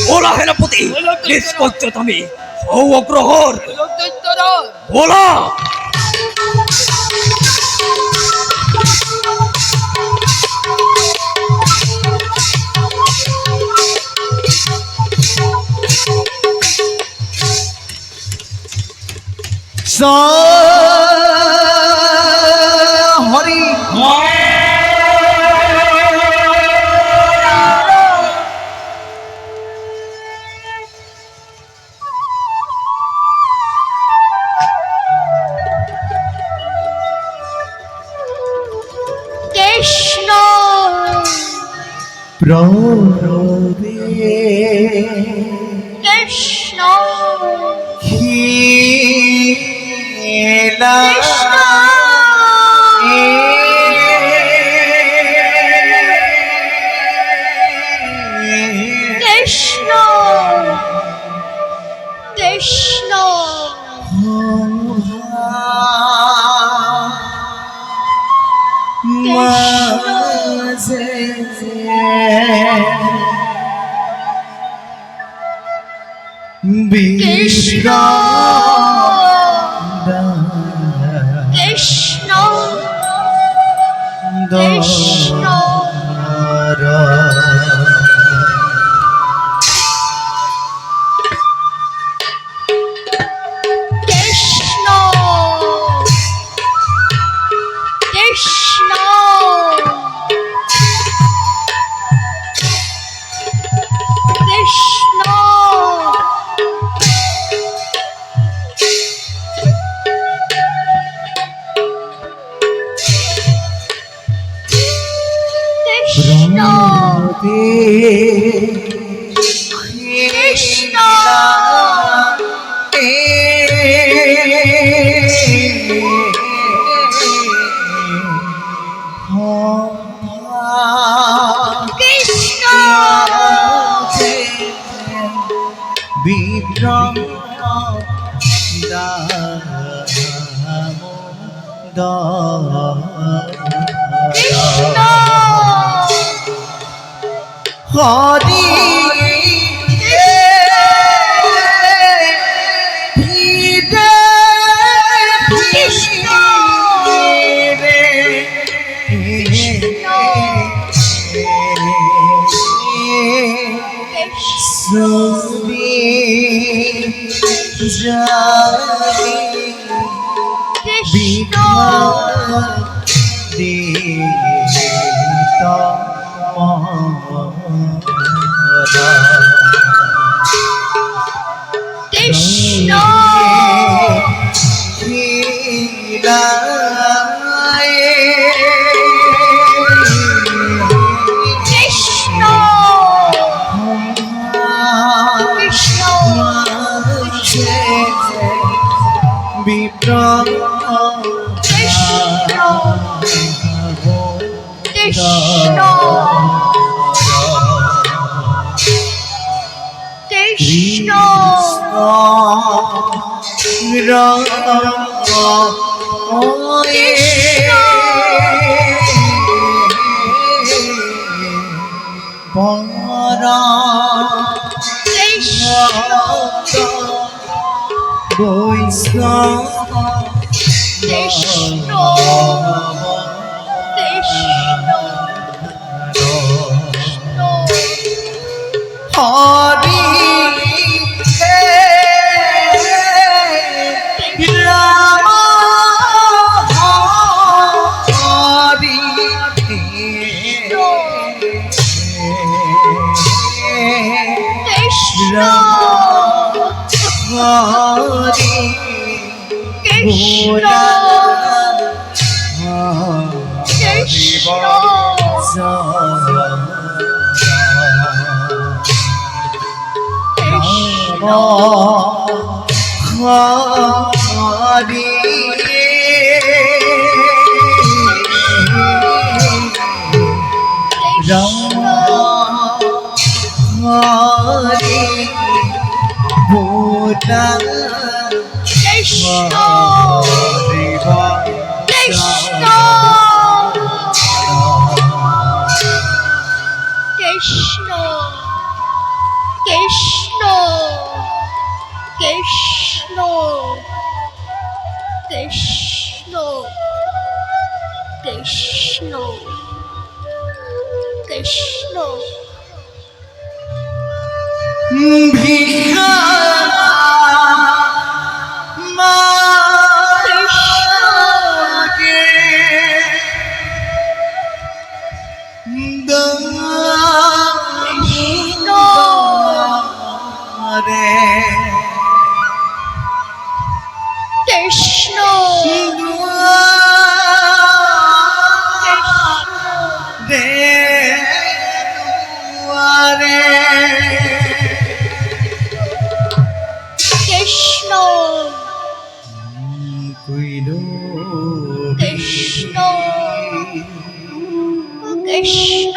Speaker 6: ওরা হেনপতি নিষ্পজ্জত আমি অগ্রহর
Speaker 7: দৈত্যরা
Speaker 6: বলা
Speaker 1: হরি
Speaker 4: কৃষ্ণ
Speaker 1: প্ররবে
Speaker 4: কৃষ্ণ
Speaker 1: খেলা
Speaker 4: কৃষ্ণ কৃষ্ণ
Speaker 1: মাঝে
Speaker 4: কৃষ্ণ
Speaker 1: বিশ্ব
Speaker 4: কৃষ্ণ কৃষ্ণ কৃষ্ণ কৃষ্ণ কৃষ্ণ কৃষ্ণ কৃষ্ণ কৃষ্ণ
Speaker 1: বিক্রম
Speaker 4: কৃষ্ণ
Speaker 1: হরি সুবি জানি
Speaker 4: কৃষ্ণ
Speaker 1: দিতা
Speaker 4: কৃষ্ণ কৃষ্ণ কৃষ্ণ
Speaker 1: বিপ্র
Speaker 4: কৃষ্ণ কৃষ্ণ কৃষ্ণ কৃষ্ণ কৃষ্ণ
Speaker 1: হরি রাম হরি
Speaker 4: কৃষ্ণ
Speaker 1: হরি
Speaker 4: কৃষ্ণ কৃষ্ণ
Speaker 1: হরি হরি ভূতা
Speaker 4: কৃষ্ণ কৃষ্ণ কৃষ্ণ কৃষ্ণ কৃষ্ণ কৃষ্ণ কৃষ্ণ কৃষ্ণ
Speaker 1: ভিক্ষা মাগে রে
Speaker 4: কৃষ্ণ কৃষ্ণ কৃষ্ণ কৃষ্ণ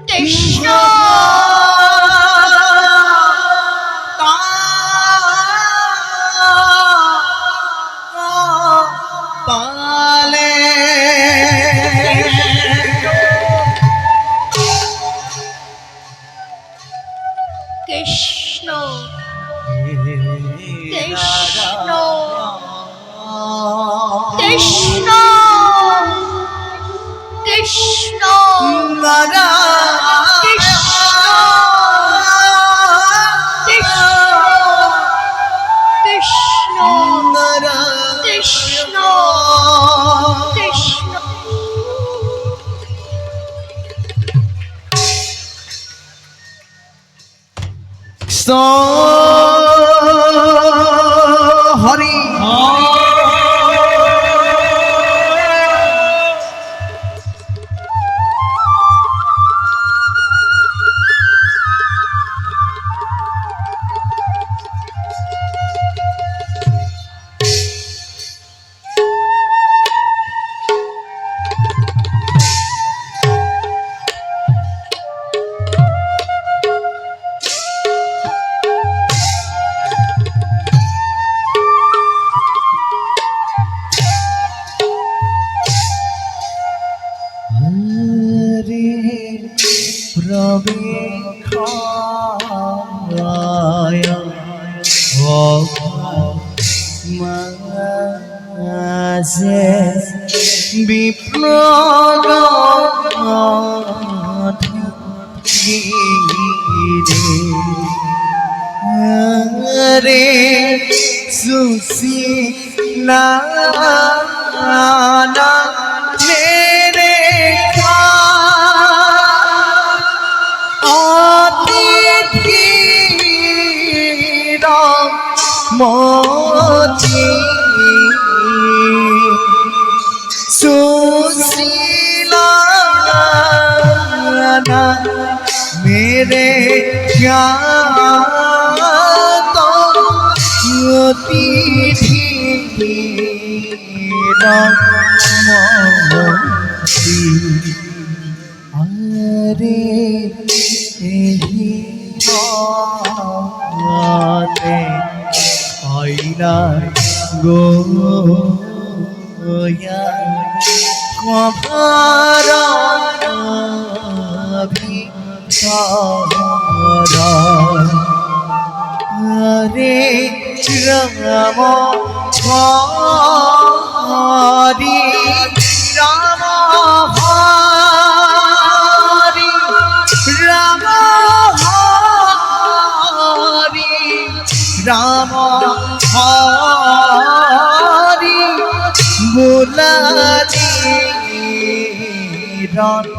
Speaker 4: কৃষ্ণ
Speaker 1: পালে
Speaker 4: কৃষ্ণ কৃষ্ণ কৃষ্ণ কৃষ্ণ কৃষ্ণ কৃষ্ণ কৃষ্ণ
Speaker 1: হরি
Speaker 2: মাঝে বিপ্লব রে সুশীলা মেরে মতি সুশীলা मेरे क्या तो अतिथि अरे यही बातें आईना गोया हमारा भी हरे राम हरि राम हरि राम हरि राम हरि बोलारी तारा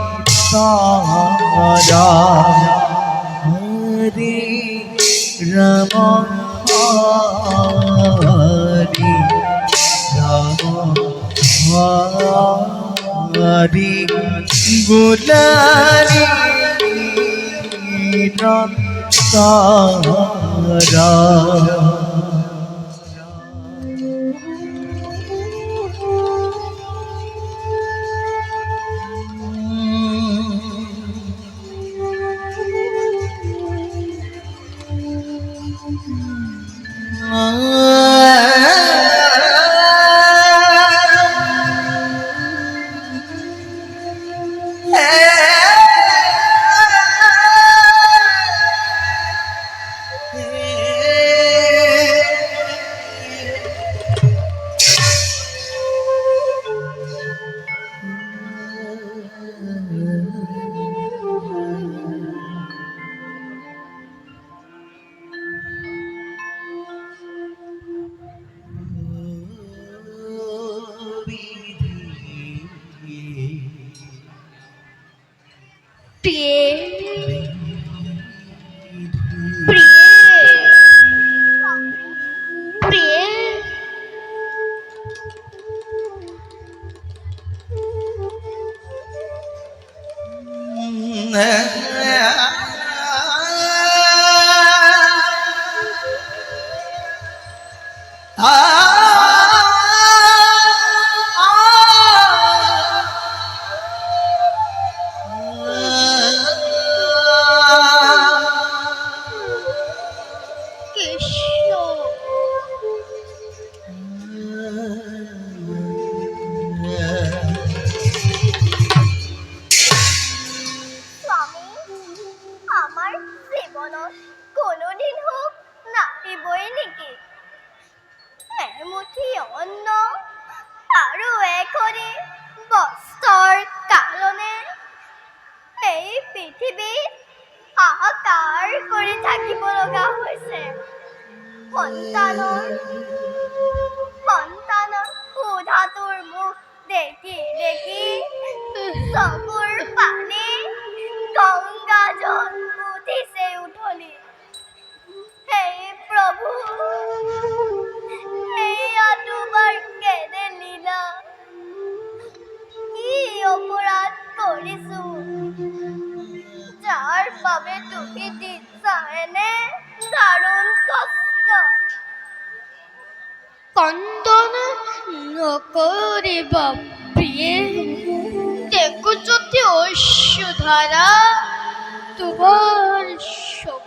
Speaker 2: हरे राम हरे राम हरे गुलारी राम तारा
Speaker 3: প্রিয়ে প্রিয়ে
Speaker 4: কন্দন নকরিব প্রিয়ে দেখো যদি অশ্রুধারা তোমার শোক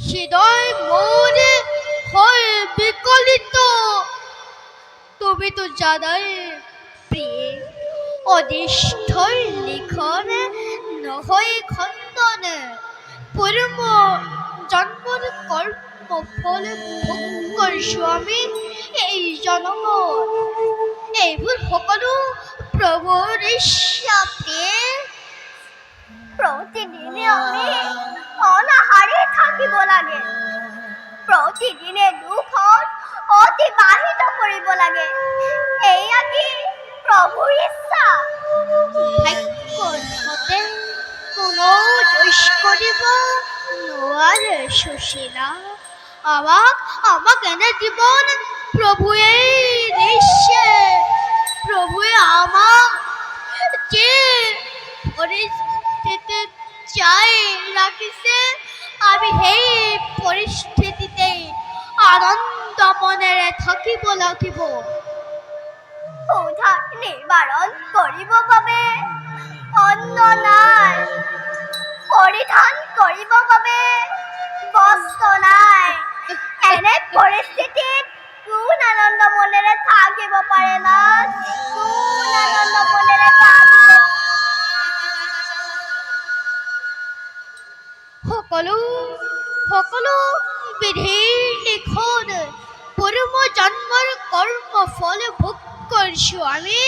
Speaker 4: হৃদয় মোরে হয় বিকলিত তুমি তো জানাই প্রিয়ে অদিষ্ঠর লিখনে নহয় খন্দনে পূর্ব জন্মর কল্প কৰ্মফল ভোগ কৰিছো আমি এই জনমত। এইবোৰ সকলো প্ৰভুৰ ইচ্ছাতে।
Speaker 3: প্ৰতিদিনে আমি অনাহাৰে থাকিব লাগে, প্ৰতিদিনে দুখত অতিবাহিত কৰিব লাগে। এয়া কি প্ৰভুৰ ইচ্ছা?
Speaker 4: ভাগ্যৰ মতে কোনেও জইচ কৰিব নোৱাৰে সুশীলা। আমাক এনে জীৱন প্ৰভুৱে দিছে। প্ৰভুৱে আমাক যে পৰিস্থিতিত চাই ৰাখিছে, আমি সেই পৰিস্থিতিতে আনন্দ মনেৰে থাকিব লাগিব।
Speaker 3: ক্ষুধা নিবাৰণ কৰিব বাবে অন্ন নাই, পৰিধান কৰিব বাবে বস্ত্ৰ নাই। এনে পৰিস্থিতিত কোন আনন্দ মনেৰে থাকিব পাৰে না? কোন আনন্দ মনেৰে থাকিব?
Speaker 4: সকলো বিধিৰ নিখুঁত পূৰ্ব জন্মৰ কৰ্মফল ভোগ কৰিছো আমি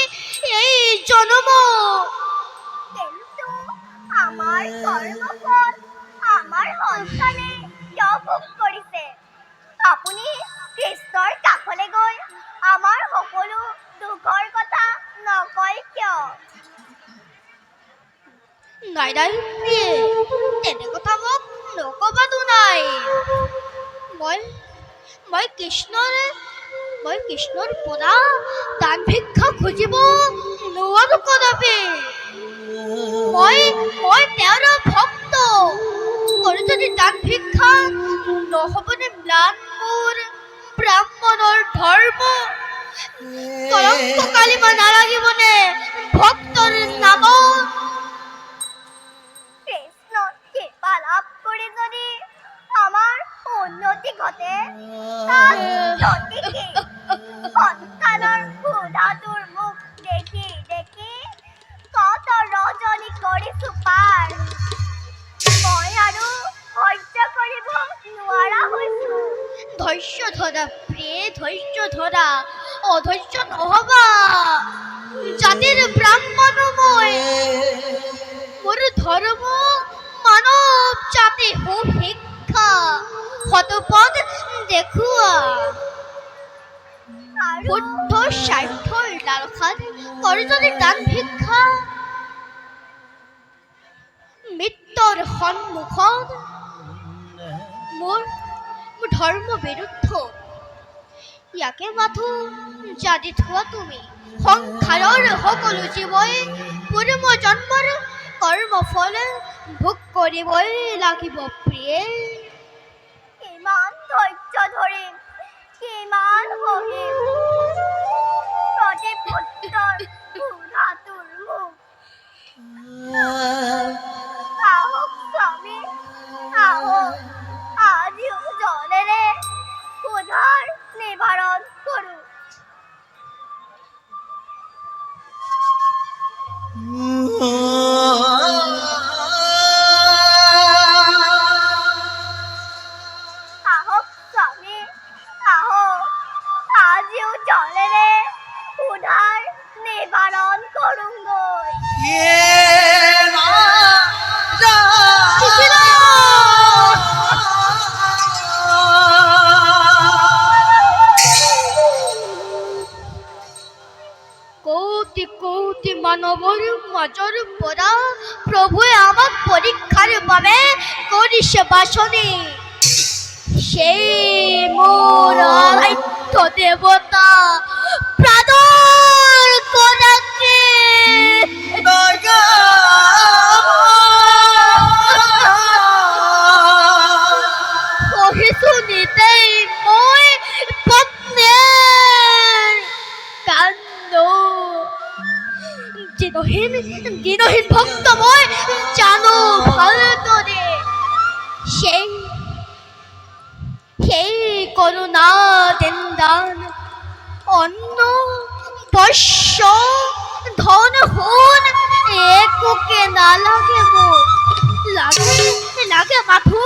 Speaker 4: এই জনমত।
Speaker 3: কিন্তু আমাৰ কৰ্মফল আমাৰ সন্তানে কিয় ভোগ কৰিছে? আপুনি কৃষ্ণৰ কাষলৈ গৈ আমাৰ সকলো দুখৰ কথা নকয় কিয়?
Speaker 4: নাই প্ৰিয়ে, তেনে কথা মোক নকবাতো নাই। মই কৃষ্ণৰ পৰা দান ভিক্ষা খুজিব নোৱাৰো কদাপি। মই তেওঁৰ ভক্ত। কৰি যদি দান ভিক্ষা নহবনে ম্লান মোৰ ব্ৰাহ্মণৰ ধৰ্ম? কলংক কালিমা নালাগিবনে ভক্তৰ নামত?
Speaker 3: কৃষ্ণ কৃপা লাভ কৰি যদি আমাৰ উন্নতি ঘটে, তাত ক্ষতি কি? সন্তানৰ ক্ষুধাটোৰ মুখ দেখি দেখি কত ৰজনী কৰিছো পাৰ। মই আৰু সহ্য কৰিব নোৱাৰা হৈছো।
Speaker 4: ধৈৰ্য ধৰা প্ৰিয়ে, ধৈৰ্য ধৰা। অধৈৰ্য নহবা। জাতিৰ ব্ৰাহ্মণ মই। মোৰ ধৰ্ম মানৱ জাতি সুশিক্ষা সতপথ দেখুওৱা।
Speaker 3: আৰু
Speaker 4: বুদ্ধ স্বাৰ্থৰ লালসাত কৰি যদি দান ভিক্ষা মৃত্যুৰ সন্মুখত মোৰ ধৰ্ম বিৰুদ্ধ। ইয়াকে মাথো জাদি থোৱা তুমি। সংসাৰৰ সকলো জীৱই পূৰ্ব জন্মৰ কৰ্মফল ভোগ কৰিবই লাগিব প্ৰিয়ে।
Speaker 3: কিমান ধৈৰ্য ধৰিম, কিমান সহিম? প্ৰতি পুত্ৰৰ ক্ষুধাটোৰ মুখ। আহক স্বামী, আহক আজিও জলেৰে ক্ষুধাৰ নিবাৰণ কৰো। আহক স্বামী, আহক আজিও জলেৰে ক্ষুধাৰ নিবাৰণ কৰোগৈ।
Speaker 4: কোটি কোটি মানৱৰ মাজৰ পৰা প্ৰভুৱে আমাক পৰীক্ষাৰ বাবে কৰিছে বাছনি। সেই মোৰ আৰাধ্য দেৱতা প্ৰাণৰ গৰাকী সহিছো নিতেই মই পত্নীৰ কাণ্ড। দিনহীন ভক্ত মই জানো ভালদৰে। সেই করুণা দিনদান অন্ন বস্য ধন সোণ একোকে নালাগে মোক। লাগে মাথো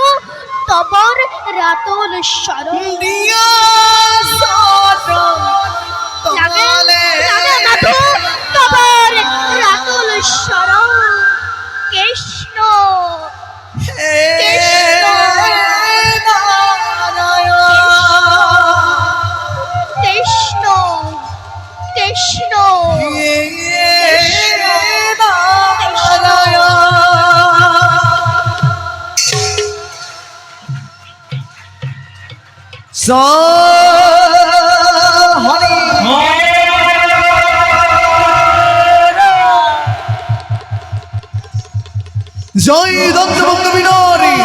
Speaker 3: তবর রাতল শরণ
Speaker 1: দিয়া সতম তমালে
Speaker 3: লাগে মাথু তবর রাতল শরণ কৃষ্ণ
Speaker 1: হে
Speaker 3: কৃষ্ণ কৃষ্ণ কৃষ্ণ
Speaker 1: জয় দন্তভক্ত বিনারী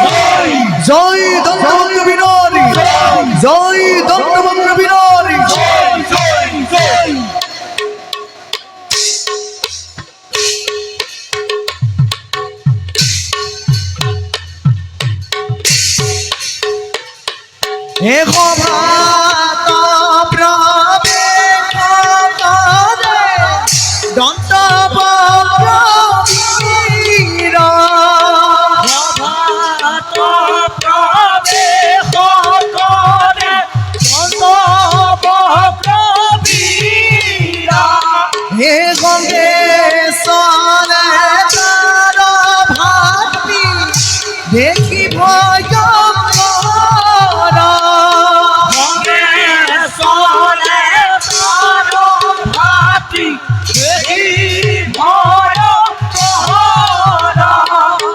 Speaker 1: জয় দন্তভক্ত বিনারী জয় দন্তভক্ত বিনারী হে ভাত প্রাবে দন্ত হে গঙ্গে সনে তার ভাতি দেখি ভয়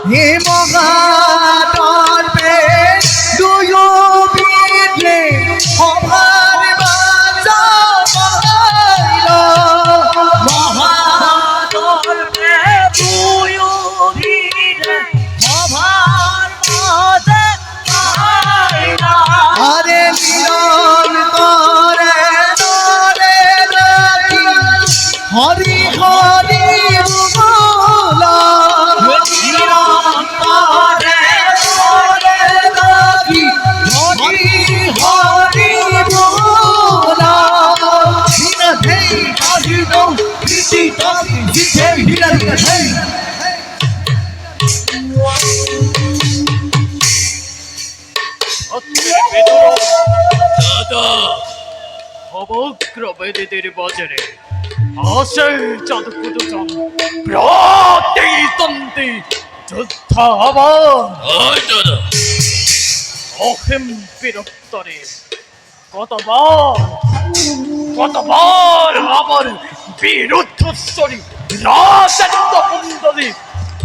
Speaker 1: হে মহাদর্পে দুয়ো বিদ্রে অভার বাজা মহাইল মহাদর্পে দুয়ো বিদ্রে অভার বাজা মহাইল আরে মিলন করে নরে রাখি হরি হরি বলা
Speaker 6: দাদা সমগ্র বেদিদের বাজারে আসে জাদুকুদু জন প্রতি তন্তি যুদ্ধ আবার দাদা অহিম বিরক্তরে কতবার আমার বিরুদ্ধস্বরী রাজেন্দ্র মন্ডলী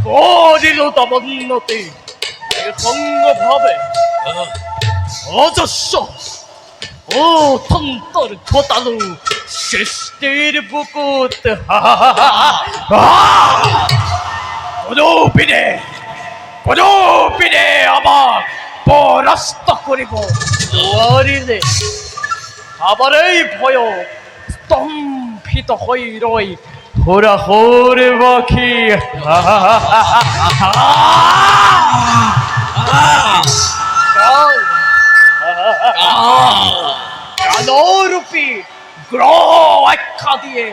Speaker 6: করিল তমন্নতি সঙ্গ ভাবে অজস্র ও তন্তর ঘটালু সৃষ্টির বুকুত কদপিনে আমার পরাস্ত করিব নোৱাৰিলে আবার এই ভয় স্তম্ভিত হই রই হোরা হোর বাকি কালরূপী গ্রহ আখ্যা দিয়ে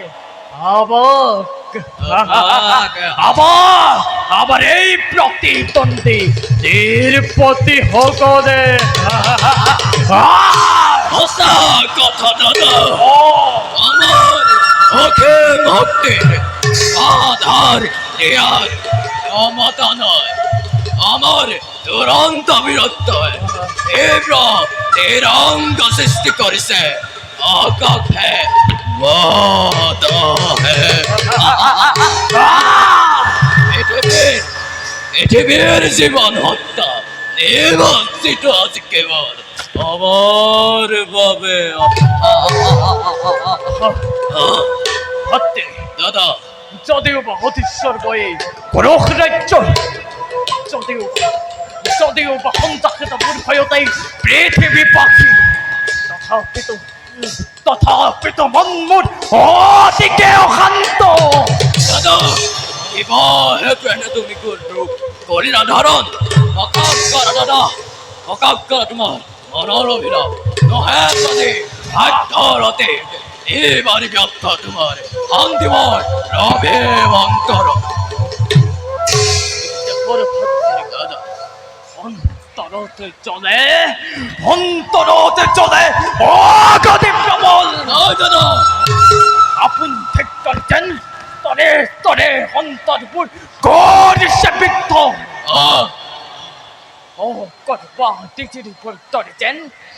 Speaker 6: আবার এই প্রতিদ্বন্দ্বী নির্পতি হকরে কথা দাদা আমার ওকে ভক্তির আধার দেয়ার ক্ষমতা নয় আমার দুরন্ত বীরত্ব তীব্র নিরঙ্গ সৃষ্টি করেছে আকাক্ষে পৃথিবীর জীবন হত্যা নিবন্ধিত আছে কেবল আমার ভাবে দাদা যদিও বা হতীশ্বর বয়ে গ্রহ রাজ্য যদিও বা সন্তাক্ষিত বুর্ভয়তাই পৃথিবী পাখি তথাপিত মন্মুর অতিকে অশান্ত দাদা তুমি করিলা ধারণ অকাপ করা দাদা অকাপ করা তোমার মনৰ অভিনৱ নহে যদি ভাগ্যৰতে এইবাৰী ব্যৰ্থ তোমাৰ অন্তিমৰ ৰবে অন্তৰ দাদা অন্তরতে চলে অগতি প্রবল আপন ঠিক করছেন তরে তরে অন্তরপুর গরিষে বিদ্ধ ও করবা দিজির উপর তরেছেন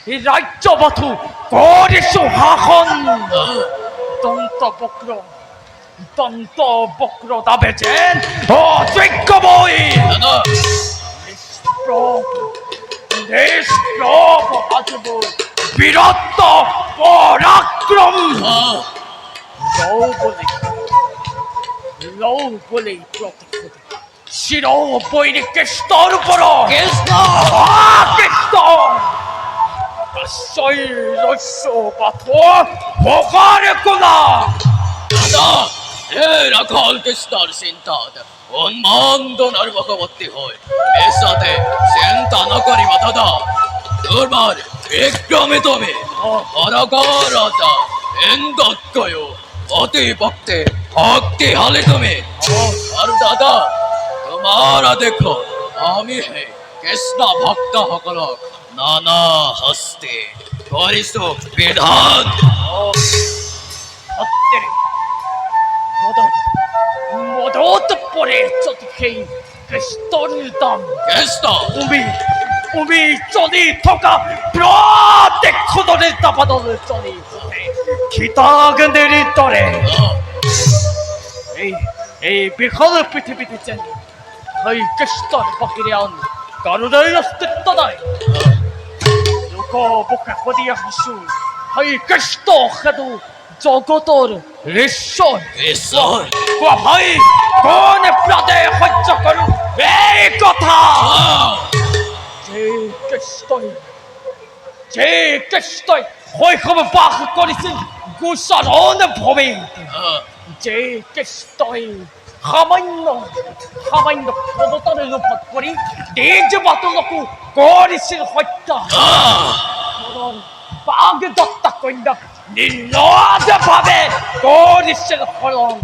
Speaker 6: এই রাজ্যবধূ গরিষু হাখন দন্ত বক্র দাবেছেন ও যোগ্য বই নিষ্প্রভ আজব বীরত্ব পরাক্রম লৌ বলে প্রতিশোধ শির বৈরী কেষ্টর উপর শৈরস্য পাথর ভোগার কোলা
Speaker 8: রাখাল কৃষ্ণর চিন্তাত উন্মান্দনার ভগবতী হয় এর সাথে চিন্তা ন করিবা দাদা দুর্বার বিক্রমে তুমি রাজা ইন্দকয় অতি ভক্তে ভক্তি হালে তুমি আর দাদা তোমারা দেখো আমি হে কৃষ্ণ ভক্ত সকলক নানা হস্তে করিছো বিধান
Speaker 6: মদত পরে চোখে কৃষ্ণর দাম
Speaker 8: কৃষ্ণ
Speaker 6: উমি চলি থকা প্রত্যেক খোদনের তাপাদল চলি খিতাগনের তরে এই বিখল পৃথিবীতে চেন এই কৃষ্ণর বাহিরে আন কারণের অস্তিত্ব নাই লোক বুকে খদিয়া হাসু এই কৃষ্ণ খেদু জগতর ঈশ্বর
Speaker 8: ঈশ্বর
Speaker 6: কোৱা ভাই কোন প্রাদে সহ্য করু এই কথা যে কৃষ্ণই শৈশৱ বাস কৰিছিল গোচৰণ ভূমি যে কৃষ্ণই সামান্য ক্ষমতাৰ ৰূপত পৰি নিজ বাটলকো কৰিছিল হত্যা বাঘ দত্তা কন্যাক নিৰ্লজ্জভাৱে কৰিছিল হৰণ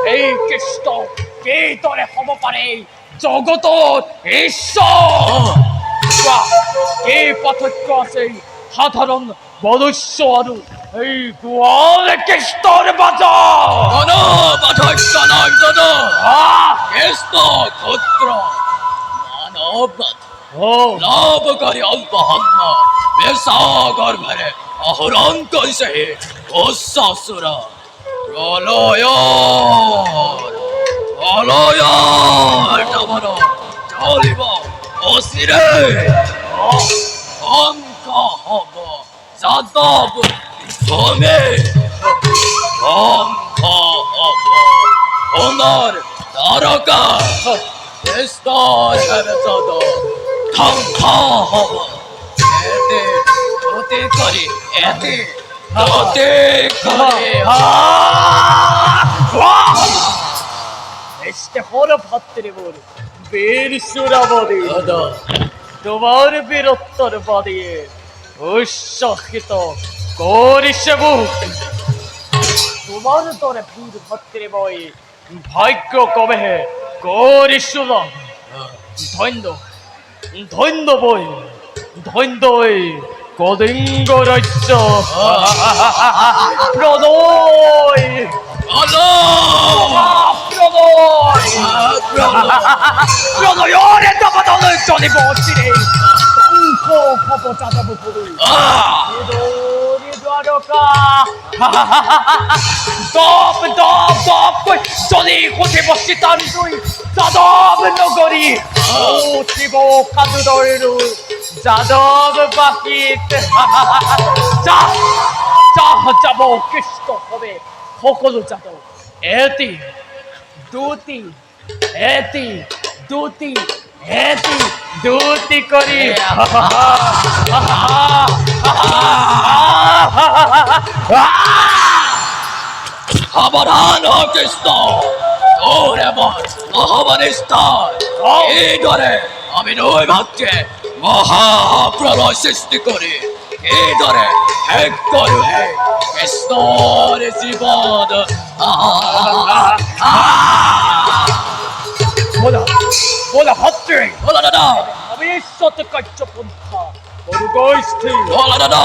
Speaker 6: এই কৃষ্ণ কিদৰে হ'ব পাৰে জগতৰ ঈশ্বৰ এই পাৰ্থক্য আছে সাধাৰণ মনুষ্য আৰু এই গোৱাল কৃষ্ণৰ মাজত
Speaker 8: কোনো পাৰ্থক্য নাই দাদা কৃষ্ণ ক্ষুদ্ৰ মানৱ লাভ কৰি অল্প হত্ম বেচাগৰ ভেৰে আহৰণ কৰিছে অসাসুৰা প্ৰলয়ৰ নামৰ চলিব অচিৰে অংক হ'ব যাদৱ ভূমি অংক হ'ব সোণৰ তাৰকা কৃষ্ণৰ হেৰচদ ধ্বংস হ'ব এতে কৰি
Speaker 6: este হর ভাতৃ বল বীর সুরাবদী তোমার বীরত্বর বাদিয়ে উৎসাহিত করিছে বুক তোমার তরে বীর ভাতৃ বই ভাগ্য কবে করিছিল ধন্য ধন্য বই ধন্য কলিঙ্গ রাজ্য প্রদয় প্রদয়ের দাবাদলে চলিব চিরে শঙ্খ খপ যাদব পুরী দ্বারকা দপ দপ দপ চলি কোঠে বসি তার দুই যাদব নগরী উঠিব কাদুদয়রু যাদব বাকিত চাহ যাব কৃষ্ণ হবে সকলো যাদব এটি দুটি কৰি
Speaker 8: সাৱধান হ কৃষ্ণ তোৰ এবাৰ মহাবানিষ্ঠান এইদৰে আমি নৈ ভাতৃয়ে মহাপ্ৰলয় সৃষ্টি কৰি এইদৰে শেষ কৰোঁ হে কৃষ্ণৰ জীৱন
Speaker 6: বলা বলা হচ্ছে
Speaker 8: বলো দাদা
Speaker 6: ভবিষ্যৎ কার্যপন্থা দুর্গস্থির
Speaker 8: বলো দাদা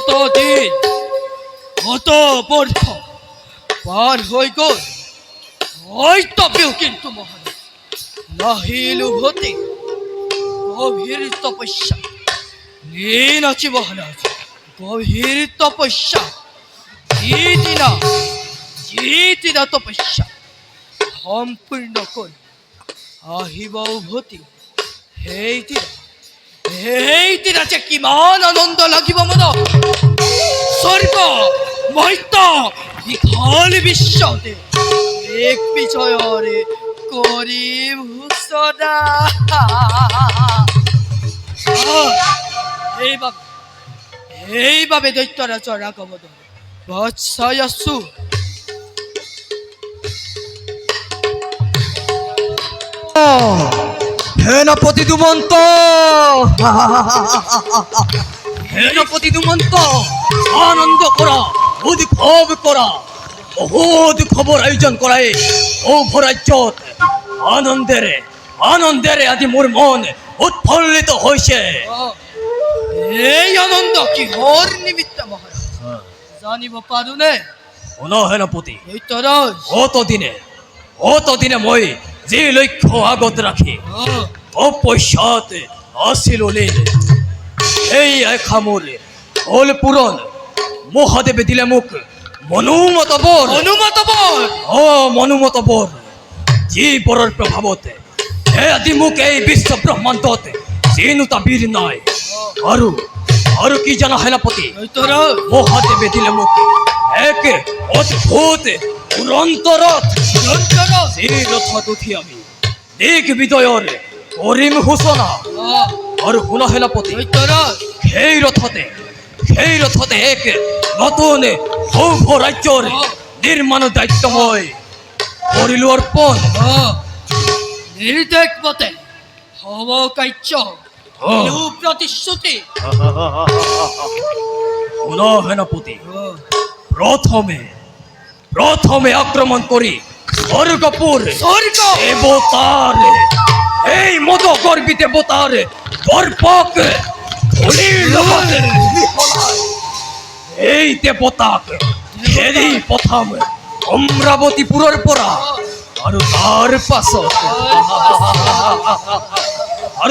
Speaker 7: কতদিন কত বর্ষ পার হই গো ওই তবেও কিন্তু মহারাজ নাহিলু হতে গভীর তপস্যা লীন আছে মহারাজ গভীর তপস্যা জিতিনা তপস্যা সম্পূর্ণ কৰি আহিব উভতি সেইদিনা যে কিমান আনন্দ লাগিব মন স্বৰ্গ মৰ্ত্য দীঘল বিশ্বতে এক বিজয়ৰে কৰিম সূচনা সেইবাবে দৈত্যৰাজৰ আগমন বাট চাই আছো
Speaker 1: সেনাপতি দুমন্ত সেনাপতি দুমন্ত
Speaker 6: আনন্দ করা উদ্ভব করা বহুত খবর আয়োজন করায় ও ভরাজ্যত আনন্দেৰে আজি মোৰ মন উৎফুল্লিত হৈছে
Speaker 7: এই আনন্দ কিহৰ নিমিত্ত মহাৰাজ জানিব পাৰোনে
Speaker 6: শুন সেনাপতি
Speaker 7: দৈত্যৰাজ
Speaker 6: অতদিনে মই যি লক্ষ্য আগত ৰাখি অপশ্যাত আছিল লীন এই এখামোৰ হল পূৰণ মহাদেৱে দিলে মোক মনোমত বৰ যি বৰৰ প্ৰভাৱত আজি মোক এই বিশ্ব ব্ৰহ্মাণ্ডত চিনুতা বীৰ নাই আৰু কি জানা সেনাপতি
Speaker 7: দৈত্যৰাজ
Speaker 6: মহাদেৱে দিলে মোক এক অদ্ভুত উড়ন্ত ৰথ যি ৰথত উঠি আমি দিক বিজয়ৰ কৰিম সূচনা আৰু শুনা সেনাপতি
Speaker 7: দৈত্যৰাজ
Speaker 6: সেই ৰথতে এক নতুন সৌভ ৰাজ্যৰ নিৰ্মাণ দায়িত্ব মই কৰিলো অৰ্পণ
Speaker 7: নিৰ্দেশ মতে হব কাৰ্য প্ৰতিশ্ৰুতি
Speaker 6: শুনা সেনাপতি প্ৰথমে আক্ৰমণ কৰি স্বৰ্গপুৰ দেৱতাৰ এই মদ গৰ্বী দেৱতাৰ দৰ্পক ধূলিৰ লগতে মিহলাই এই দেৱতাক খেদি পঠাম অমৰাৱতীপুৰৰ পৰা আৰু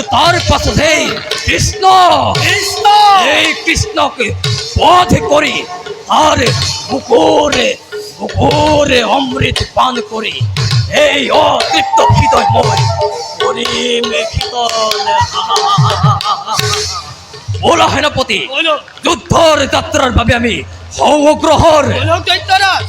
Speaker 6: তাৰ পাছত এই কৃষ্ণক বধ কৰি তাৰ বুকুৰে অমৃত পান কৰি এই অতৃপ্ত হৃদয় মই কৰিম শীতল বলা সেনাপতি যুদ্ধৰ যাত্ৰাৰ বাবে আমি অগ্ৰসৰ
Speaker 7: দৈত্যৰাজ